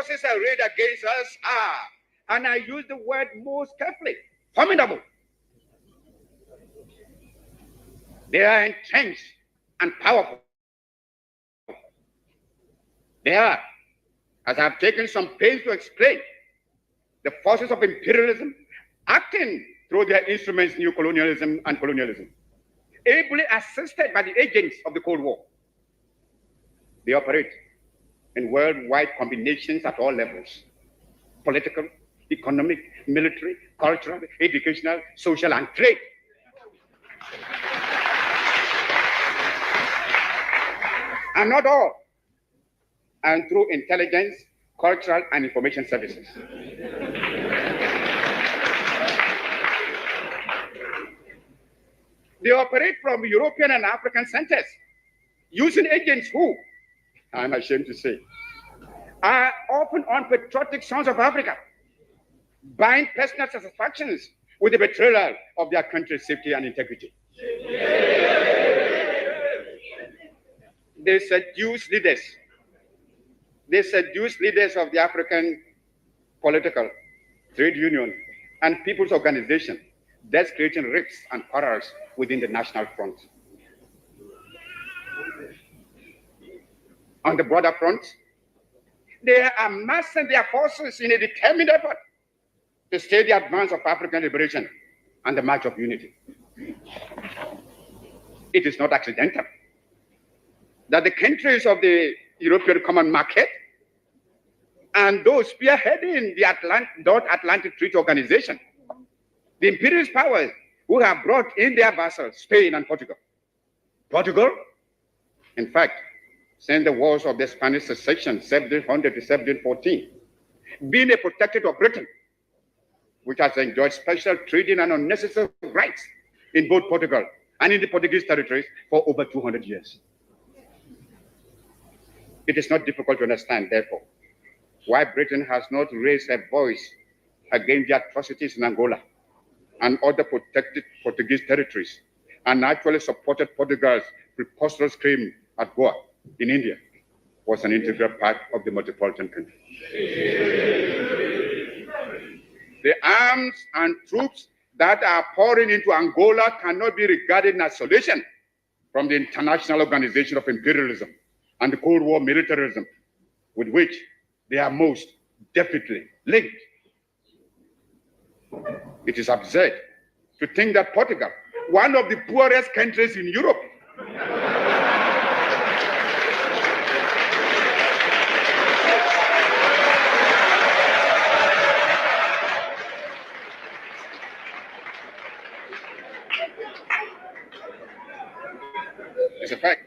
forces arrayed against us are, and I use the word most carefully, formidable. They are entrenched and powerful. They are, as I've taken some pains to explain, the forces of imperialism acting through their instruments, neocolonialism and colonialism, ably assisted by the agents of the Cold War. They operate in worldwide combinations at all levels: political, economic, military, cultural, educational, social, and trade. And not all, and through intelligence, cultural, and information services. They operate from European and African centers, using agents who, I'm ashamed to say, are often unpatriotic sons of Africa, buying personal satisfactions with the betrayal of their country's safety and integrity. They seduce leaders. They seduce leaders of the African political, trade union, and people's organization, thus creating rifts and quarrels within the national front. On the broader front, they are amassing their forces in a determined effort to stay the advance of African liberation and the march of unity. It is not accidental that the countries of the European Common Market and those spearheading the North Atlantic Treaty Organization, the imperialist powers who have brought in their vassals, Spain and Portugal. Portugal, in fact, since the wars of the Spanish succession, 1700 to 1714, being a protectorate of Britain, which has enjoyed special trading and unnecessary rights in both Portugal and in the Portuguese territories for over 200 years. It is not difficult to understand, therefore, why Britain has not raised her voice against the atrocities in Angola and other protected Portuguese territories, and actually supported Portugal's preposterous claim at Goa in India, was an integral part of the metropolitan country. The arms and troops that are pouring into Angola cannot be regarded in isolation from the international organization of imperialism and the Cold War militarism with which they are most definitely linked. It is absurd to think that Portugal, one of the poorest countries in Europe, it's a fact,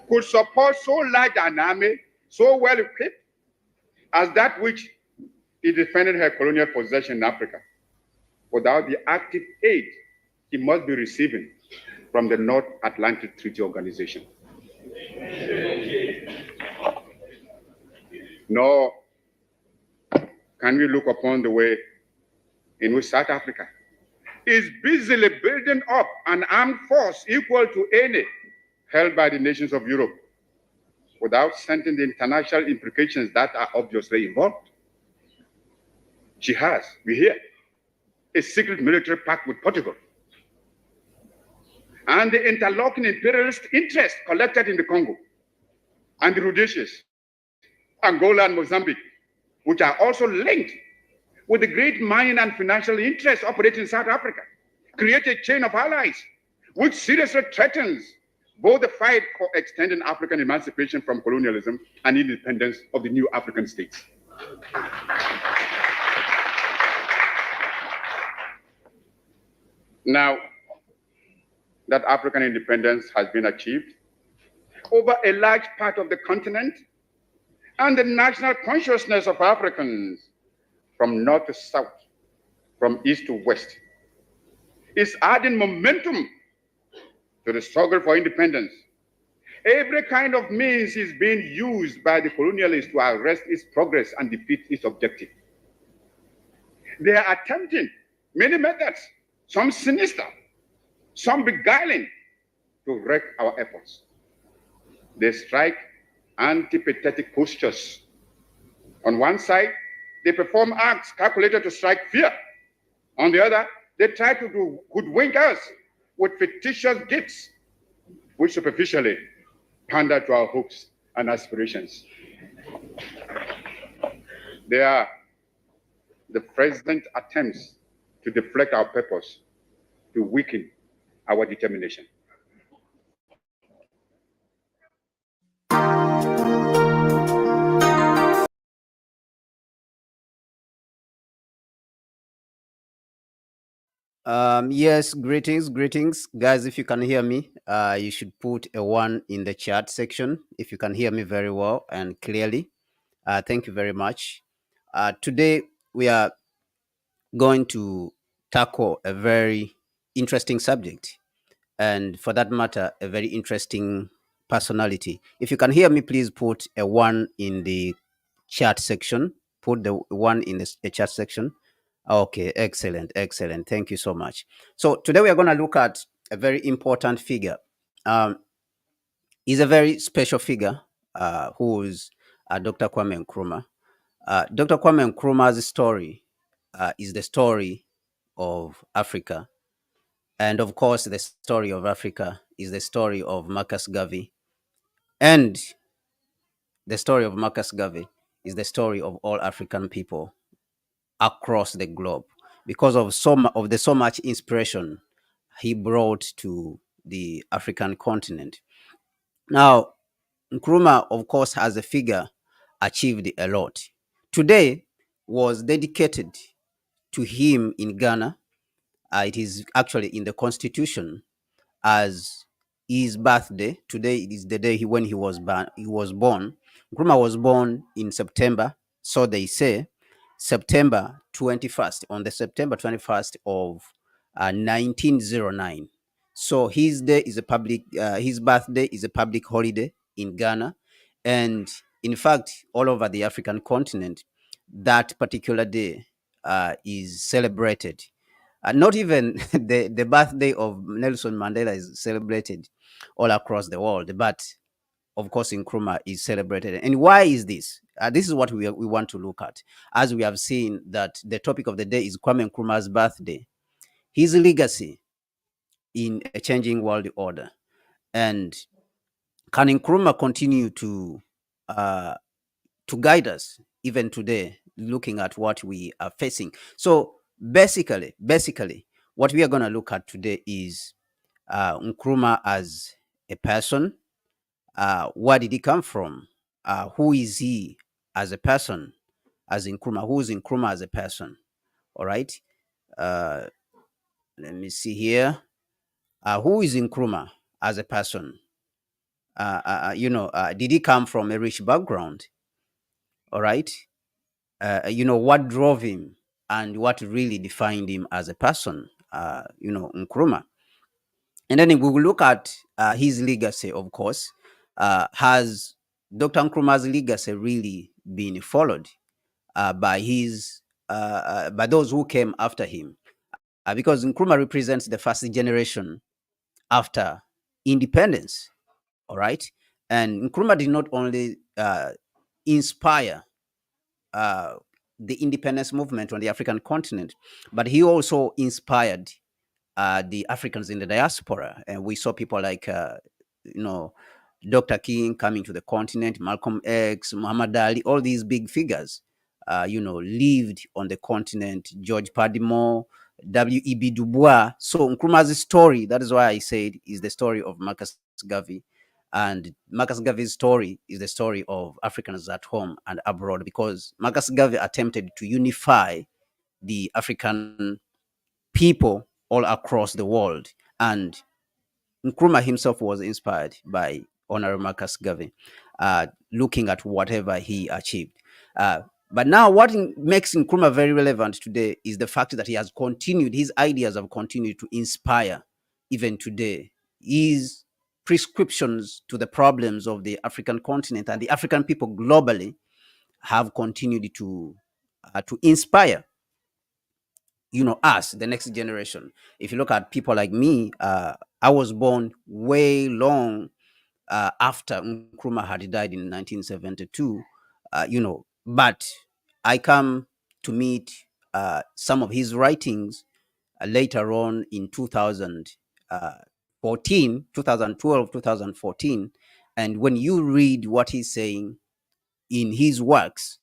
could support so large an army, so well equipped, as that which he defended her colonial possession in Africa, without the active aid he must be receiving from the North Atlantic Treaty Organization. Nor can we look upon the way in which South Africa is busily building up an armed force equal to any held by the nations of Europe, without sending the international implications that are obviously involved. She has, we hear, a secret military pact with Portugal, and the interlocking imperialist interests collected in the Congo and the Rhodesias, Angola and Mozambique, which are also linked with the great mining and financial interests operating in South Africa, create a chain of allies which seriously threatens both the fight for extending African emancipation from colonialism and independence of the new African states. Now that African independence has been achieved over a large part of the continent, and the national consciousness of Africans from north to south, from east to west, is adding momentum to the struggle for independence. Every kind of means is being used by the colonialists to arrest its progress and defeat its objective. They are attempting many methods, some sinister, some beguiling, to wreck our efforts. They strike antipathetic postures On one side, they perform acts calculated to strike fear. On the other, they try to hoodwink us with fictitious gifts, which superficially pander to our hopes and aspirations. They are the president's attempts to deflect our purpose, to weaken our determination. Yes, greetings, guys. If you can hear me, you should put a one in the chat section if you can hear me very well and clearly. Thank you very much. Today we are going to tackle a very interesting subject, and for that matter, a very interesting personality. If you can hear me, please put a one in the chat section. Put the one in the chat section. Okay, excellent. Thank you so much. So today we are going to look at a very important figure. Um, he's a very special figure, who is Dr. Kwame Nkrumah. Dr. Kwame Nkrumah's story is the story of Africa. And of course, the story of Africa is the story of Marcus Garvey. And the story of Marcus Garvey is the story of all African people across the globe because of so much inspiration he brought to the African continent. Now, Nkrumah, of course, as a figure, achieved a lot. Today was dedicated to him in Ghana. It is actually in the constitution as his birthday. Today is the day when he was born. Nkrumah was born in September, so they say, September 21st, on the September 21st of 1909. So his day is a public, his birthday is a public holiday in Ghana, and in fact, all over the African continent, that particular day is celebrated. Not even the birthday of Nelson Mandela is celebrated all across the world, but of course Nkrumah is celebrated. And why is this? This is what we want to look at. As we have seen that the topic of the day is Kwame Nkrumah's birthday, his legacy in a changing world order. And can Nkrumah continue uh, to guide us even today, looking at what we are facing? So basically, what we are going to look at today is Nkrumah as a person. Where did he come from? Who is he as a person? As Nkrumah, who is Nkrumah as a person? All right. Uh, Let me see here. Who is Nkrumah as a person? Did he come from a rich background? All right. What drove him and what really defined him as a person? Nkrumah. And then we will look at his legacy, of course. Has Dr. Nkrumah's legacy really been followed by by those who came after him? Because Nkrumah represents the first generation after independence, all right? And Nkrumah did not only inspire uh, the independence movement on the African continent, but he also inspired the Africans in the diaspora. And we saw people like, you know, Dr. King coming to the continent, Malcolm X, Muhammad Ali, all these big figures, lived on the continent, George Padmore, W.E.B. Du Bois. So Nkrumah's story, that is why I said, is the story of Marcus Garvey. And Marcus Garvey's story is the story of Africans at home and abroad, because Marcus Garvey attempted to unify the African people all across the world. And Nkrumah himself was inspired by Honorable Marcus Garvey, looking at whatever he achieved. But now, what makes Nkrumah very relevant today is the fact that he has continued, his ideas have continued to inspire even today. His prescriptions to the problems of the African continent and the African people globally have continued to inspire us, the next generation. If you look at people like me, I was born way long after Nkrumah had died in 1972. But I come to meet some of his writings later on in 2014, 2012, 2014. And when you read what he's saying in his works,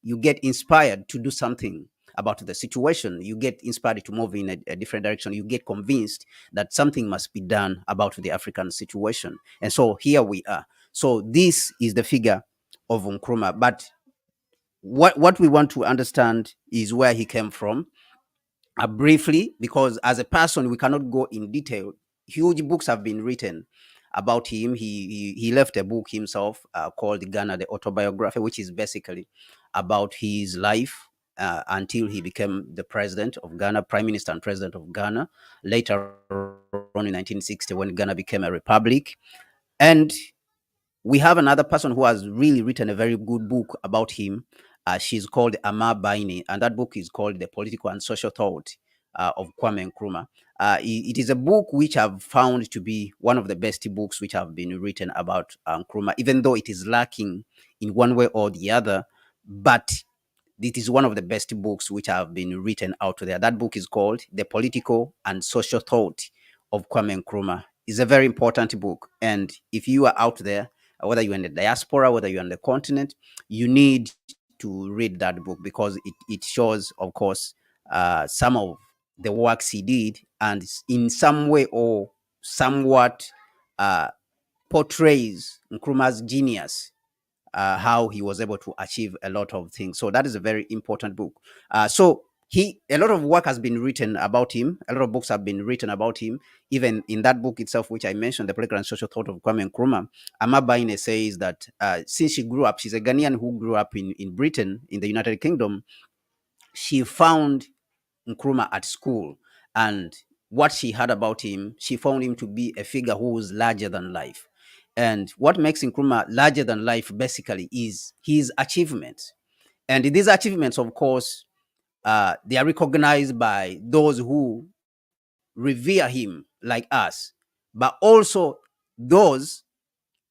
you get inspired to do something about the situation. You get inspired to move in a different direction. You get convinced that something must be done about the African situation. And so here we are. So this is the figure of Nkrumah. But what we want to understand is where he came from, briefly, because as a person we cannot go in detail. Huge books have been written about him. He left a book himself called Ghana, the autobiography, which is basically about his life until he became the president of Ghana, prime minister and president of Ghana, later on in 1960 when Ghana became a republic. And we have another person who has really written a very good book about him. She's called Ama Baine, and that book is called The Political and Social Thought of Kwame Nkrumah. It is a book which I've found to be one of the best books which have been written about Nkrumah, even though it is lacking in one way or the other. But it is one of the best books which have been written out there. That book is called The Political and Social Thought of Kwame Nkrumah. It's a very important book. And if you are out there, whether you're in the diaspora, whether you're on the continent, you need to read that book because it shows, of course, some of the works he did and in some way or somewhat uh, portrays Nkrumah's genius, how he was able to achieve a lot of things. So that is a very important book. So a lot of work has been written about him. A lot of books have been written about him. Even in that book itself, which I mentioned, The Political and Social Thought of Kwame Nkrumah, Ama Baine says that since she grew up, she's a Ghanaian who grew up in Britain, in the United Kingdom. She found Nkrumah at school, and what she heard about him, she found him to be a figure who was larger than life. And what makes Nkrumah larger than life basically is his achievements. And these achievements, of course, they are recognized by those who revere him like us, but also those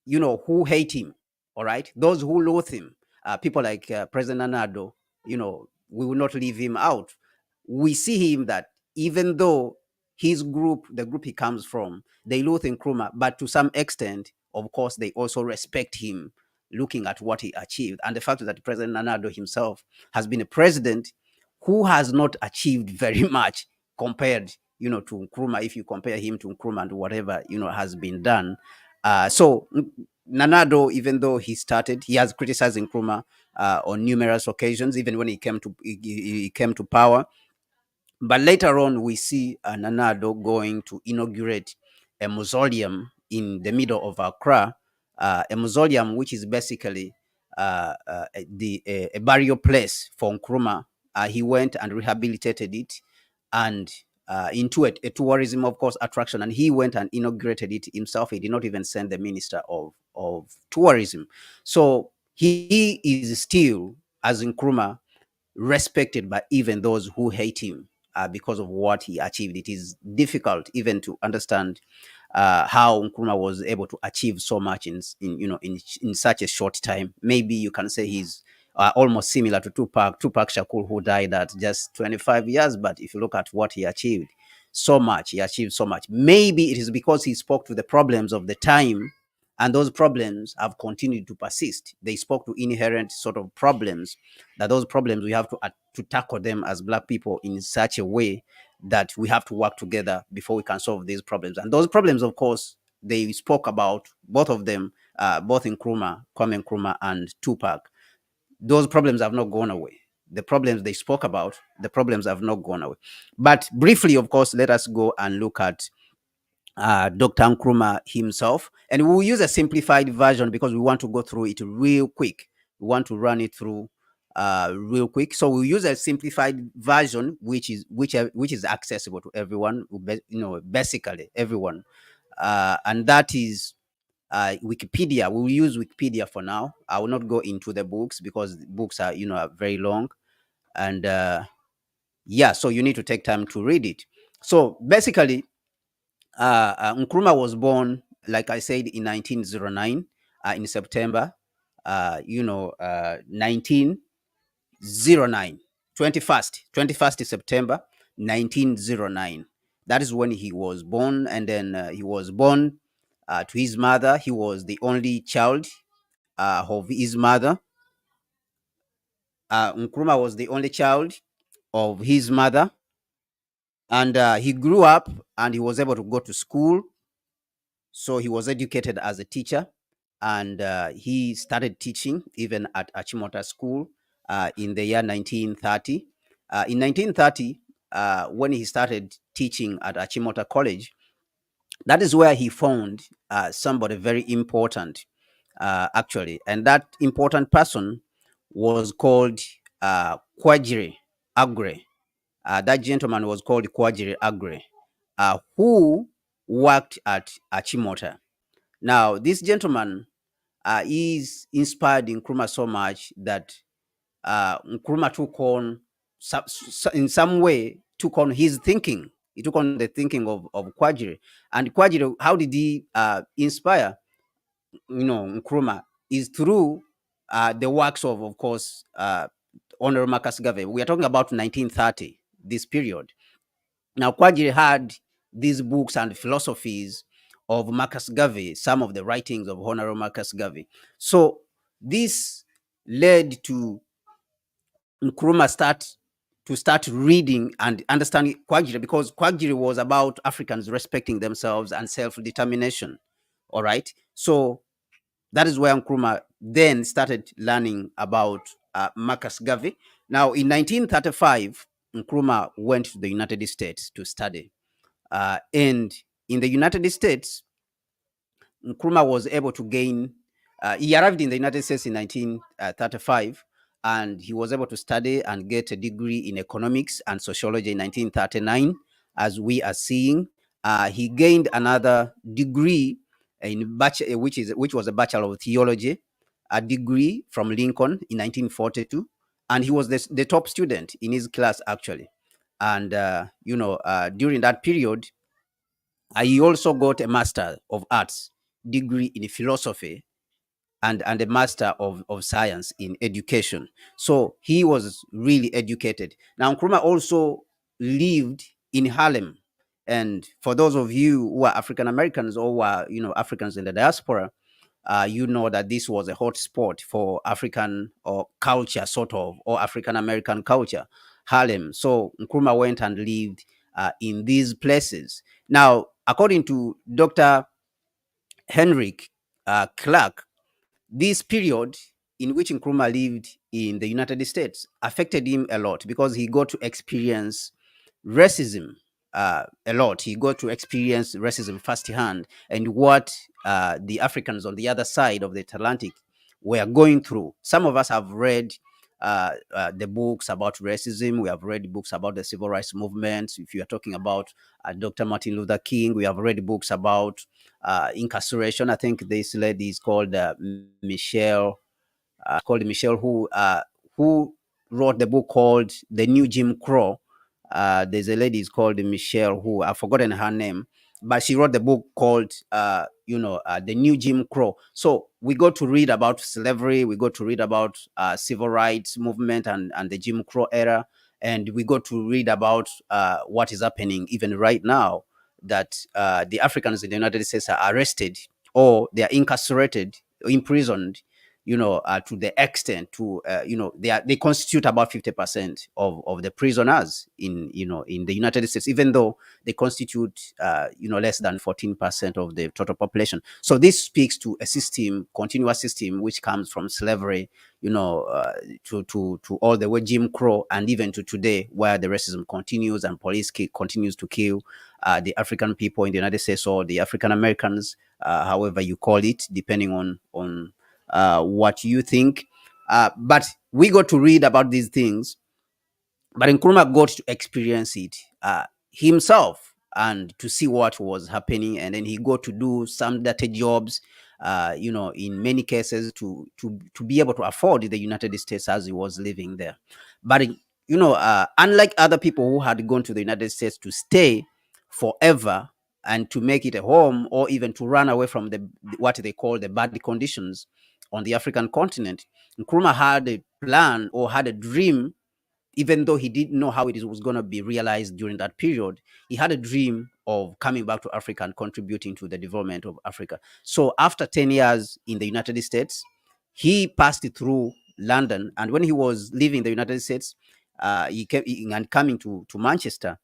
who hate him. All right, those who loathe him, people like President Nanado, we will not leave him out. We see him that even though his group, the group he comes from, they loathe Nkrumah, but to some extent, of course, they also respect him, looking at what he achieved and the fact that President Nanado himself has been a president who has not achieved very much compared, to Nkrumah. If you compare him to Nkrumah and whatever has been done, so Nanado, even though he has criticized Nkrumah on numerous occasions, even when he came to power. But later on, we see Nanado going to inaugurate a mausoleum in the middle of Accra, a mausoleum which is basically a burial place for Nkrumah. He went and rehabilitated it and into a tourism, of course, attraction. And he went and inaugurated it himself. He did not even send the minister of tourism. So he is still, as Nkrumah, respected by even those who hate him because of what he achieved. It is difficult even to understand how Nkrumah was able to achieve so much in such a short time. Maybe you can say he's almost similar to Tupac Shakur, who died at just 25 years. But if you look at what he achieved, he achieved so much. Maybe it is because he spoke to the problems of the time, and those problems have continued to persist. They spoke to inherent sort of problems, that those problems we have to tackle them as Black people in such a way that we have to work together before we can solve these problems. And those problems, of course, they spoke about, both of them, both Kwame Nkrumah and Tupac. Those problems have not gone away. The problems they spoke about, the problems have not gone away. But briefly, of course, let us go and look at Dr. Nkrumah himself. And we'll use a simplified version because we want to go through it real quick. We want to run it through real quick. So we'll use a simplified version, which is accessible to everyone, basically everyone. And that is Wikipedia. We'll use Wikipedia for now. I will not go into the books because the books are very long. And so you need to take time to read it. So basically, Nkrumah was born, like I said, in 1909, in September, 19. 1909, 21st September 1909. That is when he was born, and then he was born to his mother. He was the only child of his mother. Nkrumah was the only child of his mother, and he grew up and he was able to go to school. So he was educated as a teacher, and he started teaching even at Achimota School in the year 1930. In 1930, when he started teaching at Achimota College, that is where he found somebody very important, actually. And that important person was called Kwajiri Agre. That gentleman was called Kwajiri Agre, who worked at Achimota. Now, this gentleman is inspired Nkrumah so much that Nkrumah took on, in some way, took on his thinking. He took on the thinking of Kwajiri. And Kwajiri, how did he inspire, Nkrumah? Is through the works of course, Honorable Marcus Garvey. We are talking about 1930, this period. Now, Kwajiri had these books and philosophies of Marcus Garvey, some of the writings of Honorable Marcus Garvey. So this led to Nkrumah start reading and understanding Kwajiri, because Kwajiri was about Africans respecting themselves and self-determination. All right. So that is where Nkrumah then started learning about Marcus Garvey. Now, in 1935, Nkrumah went to the United States to study. And in the United States, Nkrumah was able to gain, he arrived in the United States in 1935, and he was able to study and get a degree in economics and sociology in 1939, as we are seeing. He gained another degree in which was a Bachelor of Theology, a degree from Lincoln in 1942, and he was the top student in his class, actually. And during that period, he also got a Master of Arts degree in philosophy, and a Master of Science in education. So he was really educated. Now, Nkrumah also lived in Harlem. And for those of you who are African Americans, or who are, Africans in the diaspora, you know that this was a hot spot for African or culture, sort of, or African American culture, Harlem. So Nkrumah went and lived in these places. Now, according to Dr. Henrik Clark, this period in which Nkrumah lived in the United States affected him a lot, because he got to experience racism a lot. He got to experience racism firsthand, and what the Africans on the other side of the Atlantic were going through. Some of us have read the books about racism. We have read books about the civil rights movement. If you are talking about Dr. Martin Luther King, we have read books about incarceration. I think this lady is called Michelle, who wrote the book called The New Jim Crow. There's a lady is called Michelle, who I've forgotten her name, but she wrote the book called The New Jim Crow. So we got to read about slavery, we got to read about civil rights movement and the Jim Crow era, and we got to read about what is happening even right now, that the Africans in the United States are arrested, or they are incarcerated, imprisoned, to the extent to, they constitute about 50% of the prisoners in the United States, even though they constitute, less than 14% of the total population. So this speaks to a system, continuous system, which comes from slavery, to all the way Jim Crow, and even to today, where the racism continues and police continues to kill the African people in the United States, or the African Americans, however you call it, depending on what you think. But we got to read about these things, but Nkrumah got to experience it himself, and to see what was happening. And then he got to do some dirty jobs, in many cases, to be able to afford the United States as he was living there. But, unlike other people who had gone to the United States to stay forever and to make it a home, or even to run away from what they call the bad conditions on the African continent, Nkrumah had a plan or had a dream, even though he didn't know how it was going to be realized during that period. He had a dream of coming back to Africa and contributing to the development of Africa. So after 10 years in the United States, he passed it through London. And when he was leaving the United States, he came and coming to Manchester,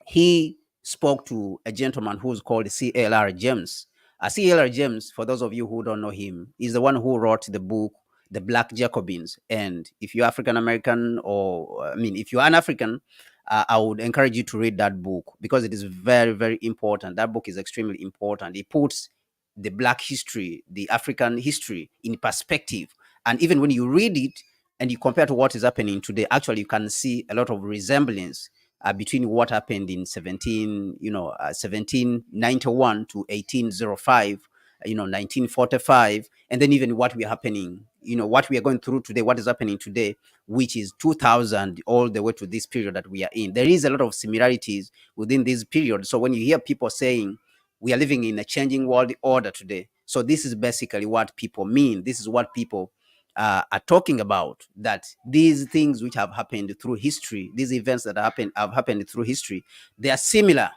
he spoke to a gentleman who's called C.L.R. James. C.L.R. James, for those of you who don't know him, is the one who wrote the book The Black Jacobins. And if you're African American, or I mean, if you're an African, I would encourage you to read that book because it is very, very important. That book is extremely important. It puts the Black history, the African history in perspective. And even when you read it and you compare to what is happening today, actually, you can see a lot of resemblance between what happened in 1791 to 1805, 1945, and then even what we are happening, what we are going through today, what is happening today, which is 2000 all the way to this period that we are in. There is a lot of similarities within this period. So when you hear people saying we are living in a changing world order today, so this is basically what people mean. This is what people are talking about, that these things which have happened through history, these events that have happened through history, they are similar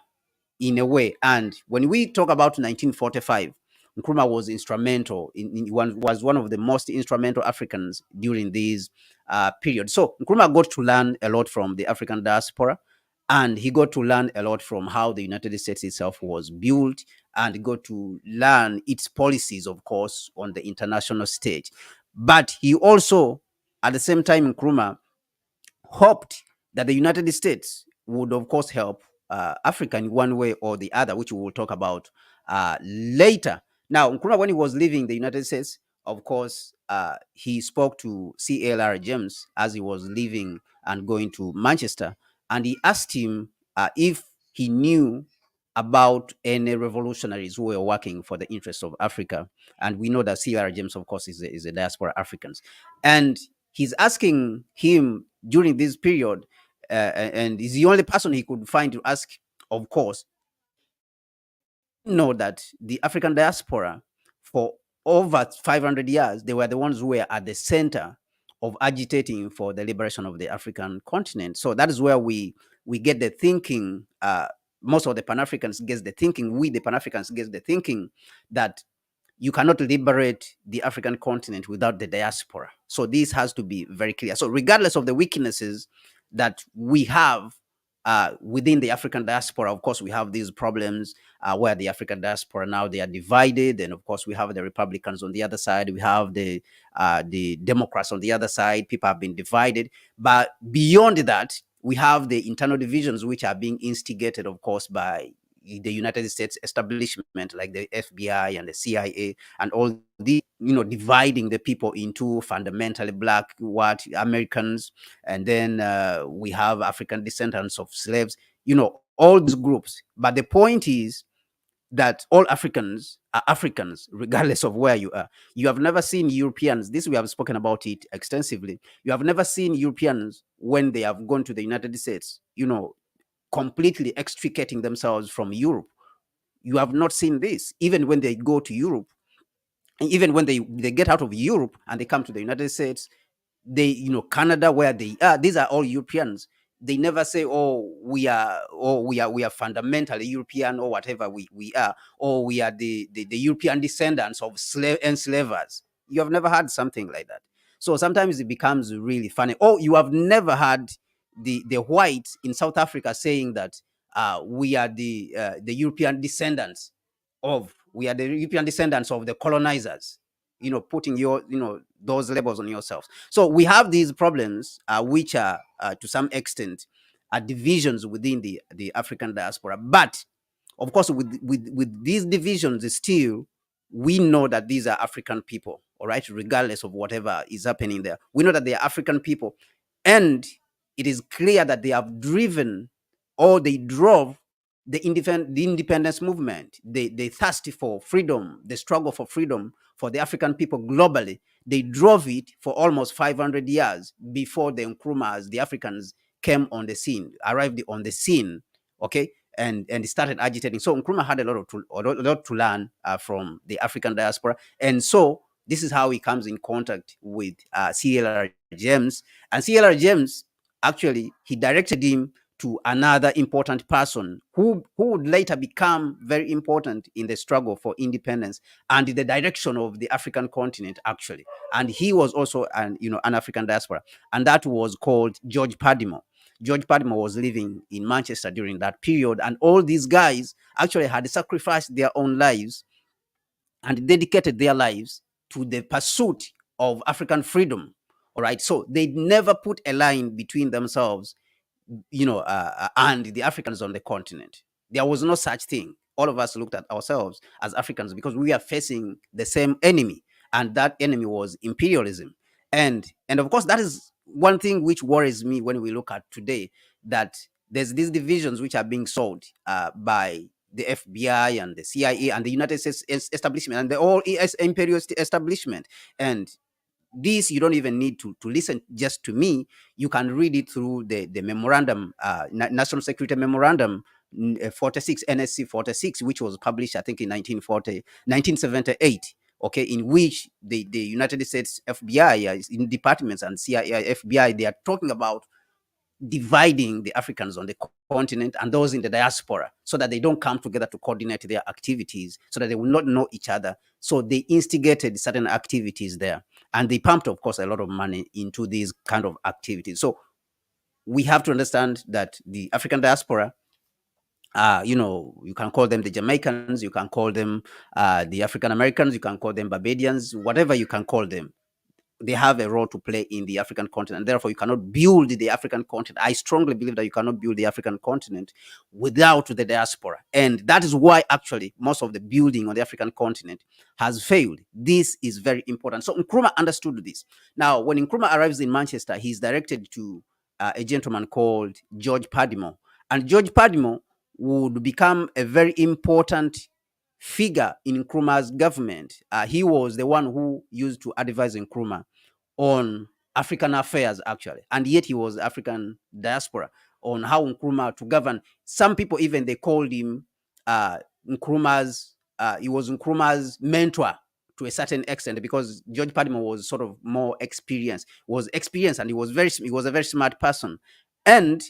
in a way. And when we talk about 1945, Nkrumah was instrumental, was one of the most instrumental Africans during this period. So Nkrumah got to learn a lot from the African diaspora, and he got to learn a lot from how the United States itself was built, and got to learn its policies, of course, on the international stage. But he also, at the same time, Nkrumah hoped that the United States would, of course, help Africa in one way or the other, which we will talk about later. Now, Nkrumah, when he was leaving the United States, of course, he spoke to C.L.R. James as he was leaving and going to Manchester, and he asked him if he knew about any revolutionaries who were working for the interests of Africa. And we know that C.L.R. James, of course, is a diaspora Africans. And he's asking him during this period, and he's the only person he could find to ask, of course, know that the African diaspora, for over 500 years, they were the ones who were at the center of agitating for the liberation of the African continent. So that is where we get the thinking. Most of the Pan-Africans get the thinking. We, the Pan-Africans, get the thinking that you cannot liberate the African continent without the diaspora. So this has to be very clear. So regardless of the weaknesses that we have within the African diaspora, of course, we have these problems where the African diaspora now, they are divided, and of course we have the Republicans on the other side, we have the Democrats on the other side. People have been divided, but beyond that, we have the internal divisions which are being instigated, of course, by the United States establishment, like the FBI and the CIA, and all the, dividing the people into fundamentally black, white Americans, and then we have African descendants of slaves, all these groups. But the point is that all Africans are Africans, regardless of where you are. You have never seen Europeans, this we have spoken about it extensively. You have never seen Europeans, when they have gone to the United States, completely extricating themselves from Europe. You have not seen this. Even when they go to Europe, and even when they get out of Europe and they come to the United States, they, Canada, where they are, these are all Europeans. They never say, oh, we are fundamentally European, or whatever we are, or we are the European descendants of enslavers. You have never heard something like that. So sometimes it becomes really funny. Oh, you have never heard the whites in South Africa saying that we are the European descendants of the colonizers, putting those labels on yourselves. So we have these problems, which are to some extent are divisions within the African diaspora. But of course, with these divisions, still we know that these are African people, all right, regardless of whatever is happening there. We know that they are African people, and it is clear that they have driven, or they drove, the independence movement, the thirsty for freedom, the struggle for freedom for the African people globally. They drove it for almost 500 years before the Nkrumahs, the Africans, arrived on the scene, okay, and started agitating. So Nkrumah had a lot to learn from the African diaspora, and so This is how he comes in contact with CLR James. And CLR James, actually, he directed him to another important person who would later become very important in the struggle for independence and the direction of the African continent, actually. And he was also an African diaspora, and that was called George Padmore. George Padmore was living in Manchester during that period, and all these guys actually had sacrificed their own lives and dedicated their lives to the pursuit of African freedom. All right, so they never put a line between themselves, and the Africans on the continent. There was no such thing. All of us looked at ourselves as Africans because we are facing the same enemy, and that enemy was imperialism. And of course, that is one thing which worries me when we look at today, that there's these divisions which are being sold by the FBI and the CIA and the United States establishment and the all ES imperialist establishment. And this, you don't even need to listen just to me. You can read it through the memorandum, National Security Memorandum 46, NSC 46, which was published, I think, in 1978. Okay, in which the United States FBI, in departments, and CIA, FBI, they are talking about dividing the Africans on the continent and those in the diaspora so that they don't come together to coordinate their activities, so that they will not know each other. So they instigated certain activities there, and they pumped, of course, a lot of money into these kind of activities. So we have to understand that the African diaspora, you can call them the Jamaicans, you can call them the African Americans, you can call them Barbadians, whatever you can call them, they have a role to play in the African continent. Therefore, you cannot build the African continent. I strongly believe that you cannot build the African continent without the diaspora. And that is why actually most of the building on the African continent has failed. This is very important. So Nkrumah understood this. Now, when Nkrumah arrives in Manchester, he's directed to a gentleman called George Padmore. And George Padmore would become a very important figure in Nkrumah's government. He was the one who used to advise Nkrumah on African affairs, actually, and yet he was African diaspora, on how Nkrumah to govern. Some people even, they called him Nkrumah's. He was Nkrumah's mentor to a certain extent, because George Padmore was sort of more experienced, and he was a very smart person, and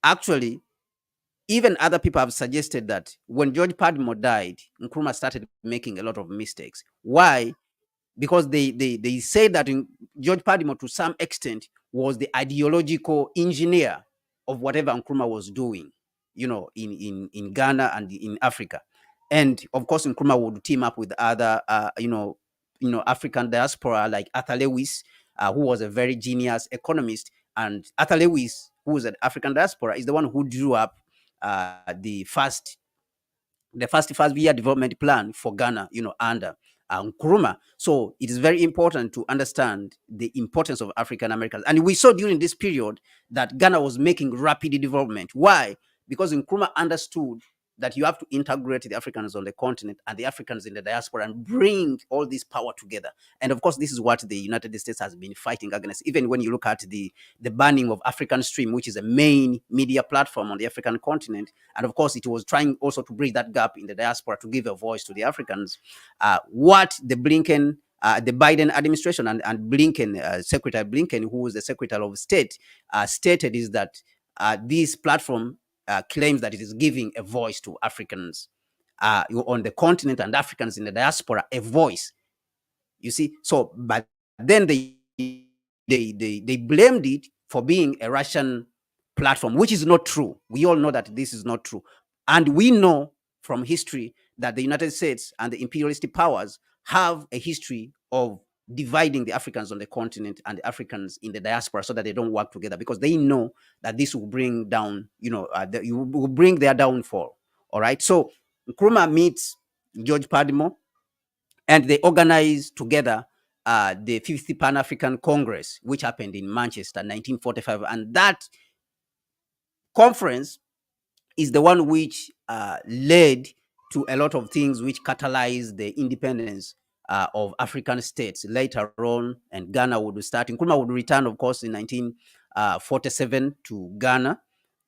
actually, even other people have suggested that when George Padmore died, Nkrumah started making a lot of mistakes. Why? Because they say that George Padmore, to some extent, was the ideological engineer of whatever Nkrumah was doing, in Ghana and in Africa. And of course, Nkrumah would team up with other, African diaspora, like Arthur Lewis, who was a very genius economist. And Arthur Lewis, who was an African diaspora, is the one who drew up the first 5-year development plan for Ghana, under Nkrumah. So it is very important to understand the importance of African Americans. And we saw during this period that Ghana was making rapid development. Why? Because Nkrumah understood that you have to integrate the Africans on the continent and the Africans in the diaspora and bring all this power together. And of course, this is what the United States has been fighting against. Even when you look at the banning of African Stream, which is a main media platform on the African continent, and of course, it was trying also to bridge that gap in the diaspora to give a voice to the Africans. What the Biden administration and Blinken, Secretary Blinken, who is the Secretary of State, stated is that this platform claims that it is giving a voice to Africans on the continent and Africans in the diaspora, a voice. You see, so but then they blamed it for being a Russian platform, which is not true. We all know that this is not true, and we know from history that the United States and the imperialist powers have a history of dividing the Africans on the continent and the Africans in the diaspora so that they don't work together, because they know that this will bring down, will bring their downfall. All right. So Nkrumah meets George Padmore, and they organize together the 50th Pan-African Congress, which happened in Manchester, 1945. And that conference is the one which led to a lot of things which catalyzed the independence of African states later on. And Ghana would start. Nkrumah would return, of course, in 1947 to Ghana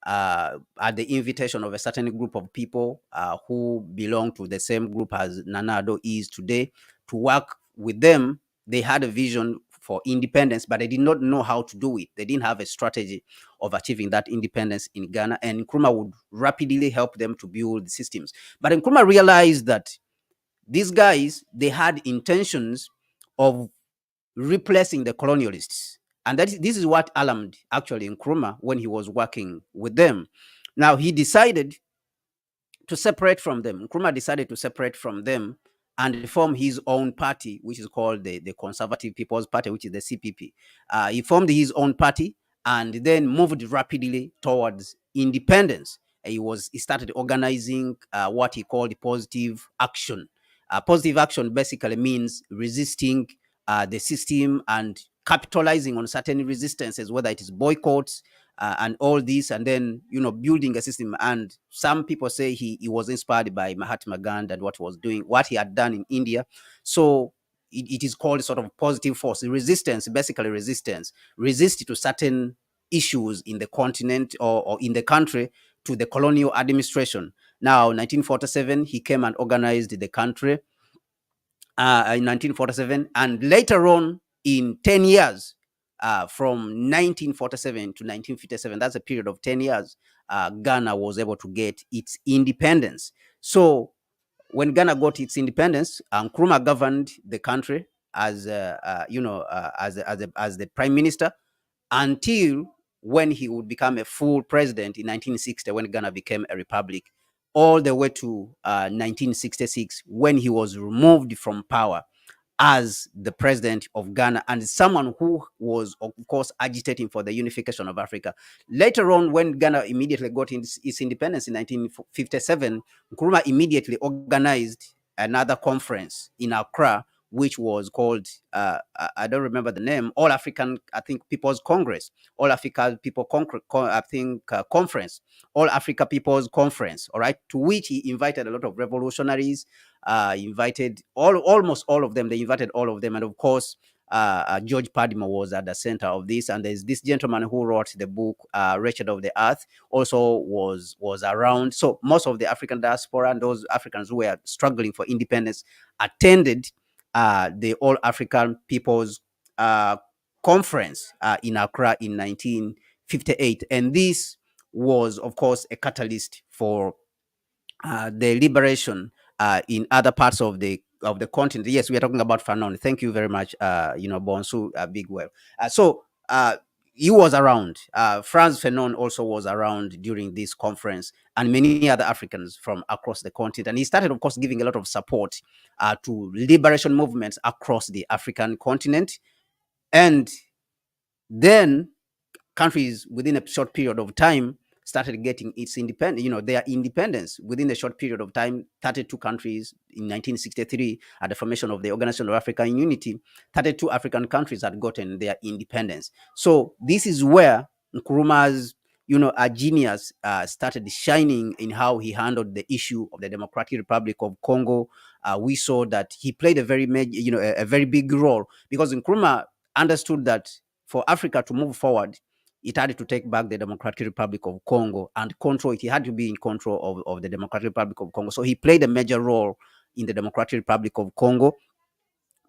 at the invitation of a certain group of people who belong to the same group as Nana Addo is today, to work with them. They had a vision for independence, but they did not know how to do it. They didn't have a strategy of achieving that independence in Ghana, and Nkrumah would rapidly help them to build systems. But Nkrumah realized that these guys, they had intentions of replacing the colonialists. And this is what alarmed actually Nkrumah when he was working with them. Now he decided to separate from them. Nkrumah decided to separate from them and form his own party, which is called the Conservative People's Party, which is the CPP. He formed his own party and then moved rapidly towards independence. He started organizing what he called positive action. Positive action basically means resisting the system and capitalizing on certain resistances, whether it is boycotts, and all this, and then building a system. And some people say he was inspired by Mahatma Gandhi and what he had done in India. So it is called sort of positive force resistance, basically resistance, resist to certain issues in the continent or in the country to the colonial administration. Now 1947 he came and organized the country in 1947, and later on in 10 years, from 1947 to 1957, that's a period of 10 years, Ghana was able to get its independence. So when Ghana got its independence, Nkrumah governed the country as as the prime minister until when he would become a full president in 1960, when Ghana became a republic, all the way to 1966, when he was removed from power as the president of Ghana and someone who was, of course, agitating for the unification of Africa. Later on, when Ghana immediately got its independence in 1957, Nkrumah immediately organized another conference in Accra, which was called, I don't remember the name, All African, I think, People's Congress, All Africa People, Conference, All Africa People's Conference, all right, to which he invited a lot of revolutionaries, invited almost all of them. They invited all of them. And of course, George Padmore was at the center of this. And there's this gentleman who wrote the book, Wretched of the Earth, also was around. So most of the African diaspora and those Africans who were struggling for independence attended the All African People's Conference in Accra in 1958. And this was, of course, a catalyst for the liberation in other parts of the continent. Yes, we are talking about Fanon. Thank you very much, Bonsu Bigwell. He was around. Franz Fanon also was around during this conference, and many other Africans from across the continent. And he started, of course, giving a lot of support to liberation movements across the African continent. And then countries within a short period of time started getting its independence, their independence within a short period of time. 32 countries in 1963 at the formation of the Organization of African Unity, 32 African countries had gotten their independence. So this is where Nkrumah's, a genius started shining in how he handled the issue of the Democratic Republic of Congo. We saw that he played a very major, a very big role, because Nkrumah understood that for Africa to move forward, it had to take back the Democratic Republic of Congo and control it. He had to be in control of the Democratic Republic of Congo. So he played a major role in the Democratic Republic of Congo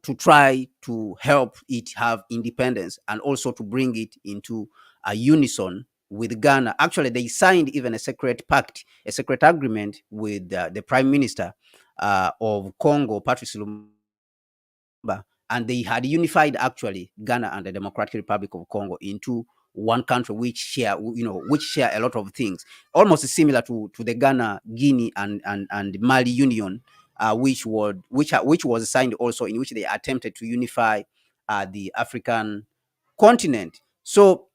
to try to help it have independence and also to bring it into a unison with Ghana. Actually, they signed even a secret pact, a secret agreement with the Prime Minister of Congo, Patrice Lumumba, and they had unified actually Ghana and the Democratic Republic of Congo into one country, which share a lot of things, almost similar to the Ghana, Guinea, and Mali Union, which was signed also, in which they attempted to unify the African continent. So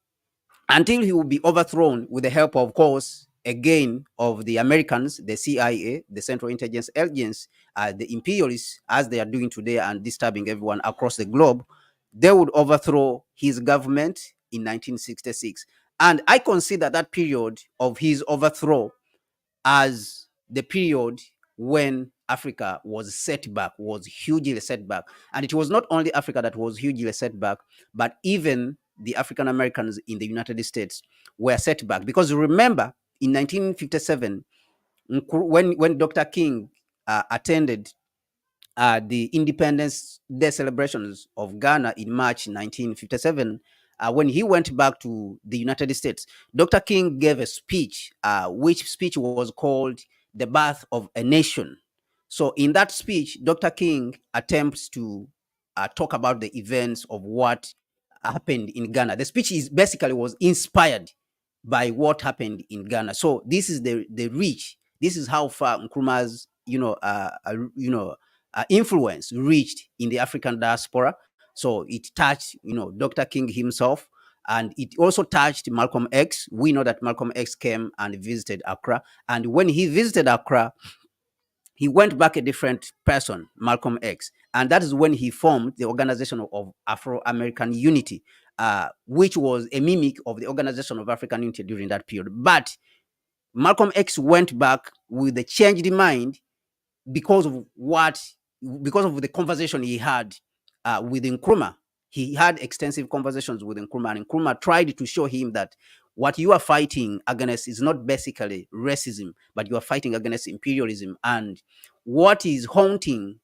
until he would be overthrown with the help, of course, again, of the Americans, the CIA, the Central Intelligence Agency, the imperialists, as they are doing today and disturbing everyone across the globe, they would overthrow his government in 1966. And I consider that period of his overthrow as the period when Africa was set back, was hugely set back. And it was not only Africa that was hugely set back, but even the African Americans in the United States were set back. Because remember, in 1957, when Dr. King attended the Independence Day celebrations of Ghana in March 1957, when he went back to the United States, Dr. King gave a speech, which speech was called The Birth of a Nation. So, in that speech, Dr. King attempts to talk about the events of what happened in Ghana. The speech is basically was inspired by what happened in Ghana. So, this is the reach. This is how far Nkrumah's influence reached in the African diaspora. So it touched, Dr. King himself, and it also touched Malcolm X. We know that Malcolm X came and visited Accra, and when he visited Accra, he went back a different person, Malcolm X, and that is when he formed the Organization of Afro-American Unity, which was a mimic of the Organization of African Unity during that period. But Malcolm X went back with a changed mind because of what because of the conversation he had with Nkrumah. He had extensive conversations with Nkrumah, and Nkrumah tried to show him that what you are fighting against is not basically racism, but you are fighting against imperialism. And what is haunting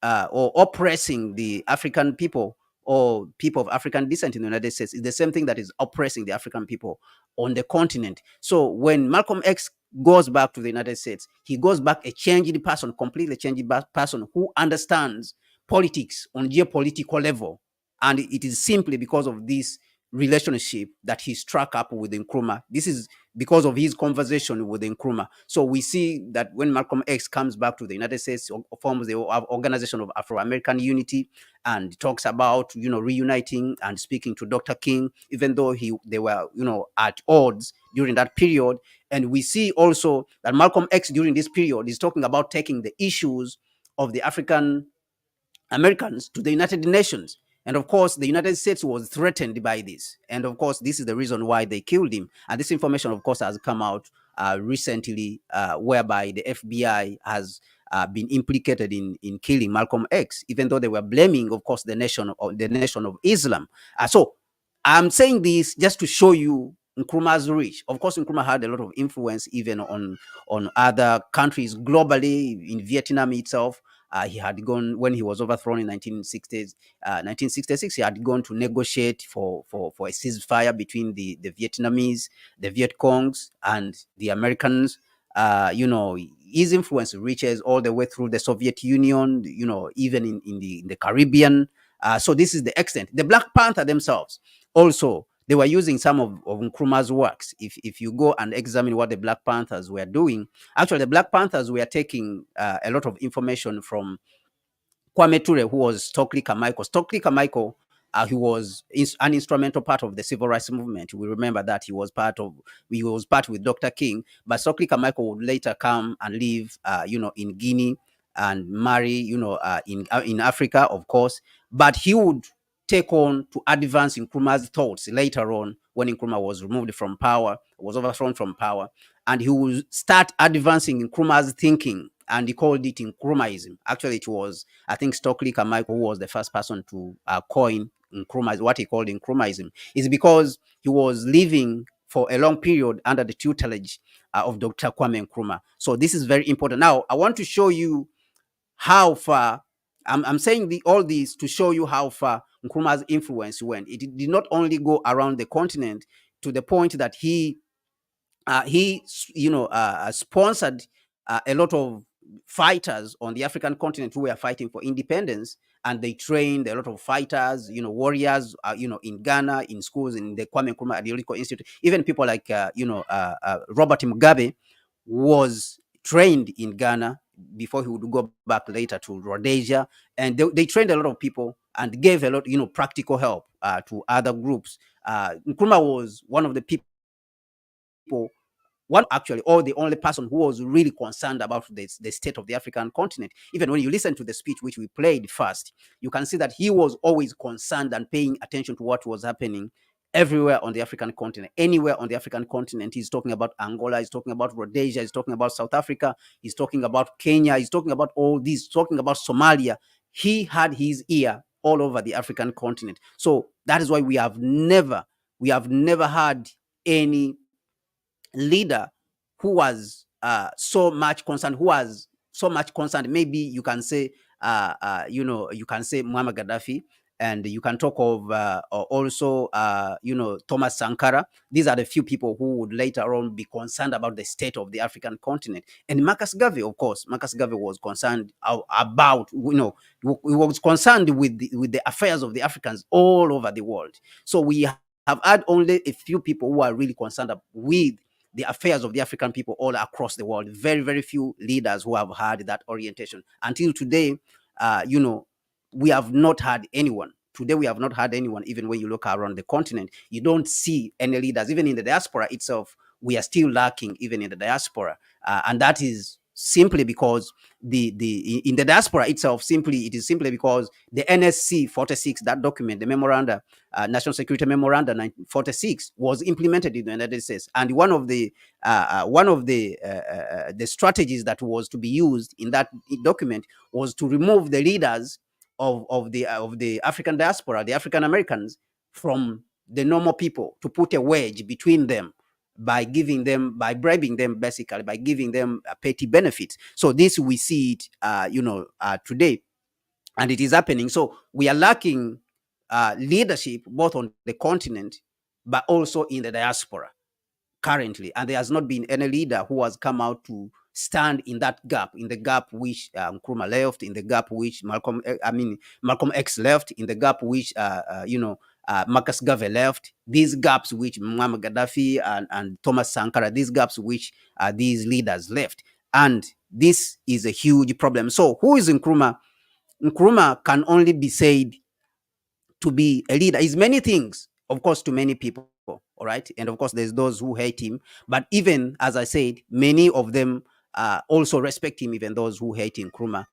or oppressing the African people or people of African descent in the United States is the same thing that is oppressing the African people on the continent. So when Malcolm X goes back to the United States, he goes back a changed person, completely changed person who understands politics on geopolitical level. And it is simply because of this relationship that he struck up with Nkrumah. This is because of his conversation with Nkrumah. So we see that when Malcolm X comes back to the United States, forms the Organization of Afro-American Unity, and talks about, reuniting and speaking to Dr. King, even though they were, at odds during that period. And we see also that Malcolm X during this period is talking about taking the issues of the African Americans to the United Nations. And of course, the United States was threatened by this. And of course, this is the reason why they killed him. And this information, of course, has come out recently, whereby the FBI has been implicated in killing Malcolm X, even though they were blaming, of course, the nation of Islam. So I'm saying this just to show you Nkrumah's reach. Of course, Nkrumah had a lot of influence even on other countries globally, in Vietnam itself. He had gone, when he was overthrown in 1966, he had gone to negotiate for a ceasefire between the Vietnamese, the Viet Congs, and the Americans. His influence reaches all the way through the Soviet Union, even in the Caribbean. So this is the extent. The Black Panther themselves also, they were using some of Nkrumah's works. If you go and examine what the Black Panthers were doing, actually the Black Panthers were taking a lot of information from Kwame Ture, who was Stokely Carmichael. Stokely Carmichael, he was an instrumental part of the civil rights movement. We remember that he was part with Dr. King, but Stokely Carmichael would later come and live, in Guinea and marry, in Africa, of course. But he would take on to advance Nkrumah's thoughts later on when Nkrumah was removed from power, was overthrown from power, and he would start advancing Nkrumah's thinking, and he called it Nkrumah'ism. Actually, it was, I think, Stokely Carmichael who was the first person to coin Nkrumah, what he called Nkrumah'ism. Is because he was living for a long period under the tutelage of Dr. Kwame Nkrumah. So this is very important. Now, I want to show you how far, I'm saying all this to show you how far Nkrumah's influence went. It did not only go around the continent to the point that he sponsored a lot of fighters on the African continent who were fighting for independence, and they trained a lot of fighters, warriors, in Ghana, in schools, in the Kwame Nkrumah Ideological Institute. Even people like, Robert Mugabe was trained in Ghana before he would go back later to Rhodesia. And they trained a lot of people and gave a lot, practical help to other groups. Nkrumah was one of the people, one actually, or the only person who was really concerned about the state of the African continent. Even when you listen to the speech which we played first, you can see that he was always concerned and paying attention to what was happening everywhere on the African continent. Anywhere on the African continent, he's talking about Angola, he's talking about Rhodesia, he's talking about South Africa, he's talking about Kenya, he's talking about all these, talking about Somalia. He had his ear all over the African continent. So that is why we have never had any leader who was so much concerned, maybe you can say you can say Muammar Gaddafi, and you can talk of also, Thomas Sankara. These are the few people who would later on be concerned about the state of the African continent. And Marcus Garvey, of course, Marcus Garvey was concerned about, he was concerned with the affairs of the Africans all over the world. So we have had only a few people who are really concerned with the affairs of the African people all across the world. Very, very few leaders who have had that orientation. Until today, we have not had anyone. Today, we have not had anyone. Even when you look around the continent, you don't see any leaders. Even in the diaspora itself, we are still lacking, even in the diaspora. And that is simply because in the diaspora itself, it is simply because the NSC 46, that document, the memoranda, National Security Memoranda 1946, was implemented in the United States, and one of the strategies that was to be used in that document was to remove the leaders of the African diaspora, the African Americans, from the normal people, to put a wedge between them by bribing them, basically by giving them petty benefits. So this, we see it today, and it is happening. So we are lacking leadership both on the continent but also in the diaspora currently, and there has not been any leader who has come out to stand in that gap, in the gap which Nkrumah left, in the gap which Malcolm X left, in the gap which Marcus Garvey left, these gaps which Muammar Gaddafi and Thomas Sankara, these gaps which these leaders left. And this is a huge problem. So who is Nkrumah? Nkrumah can only be said to be a leader. Is many things, of course, to many people, all right? And of course, there's those who hate him. But even, as I said, many of them also respect him, even those who hate Nkrumah.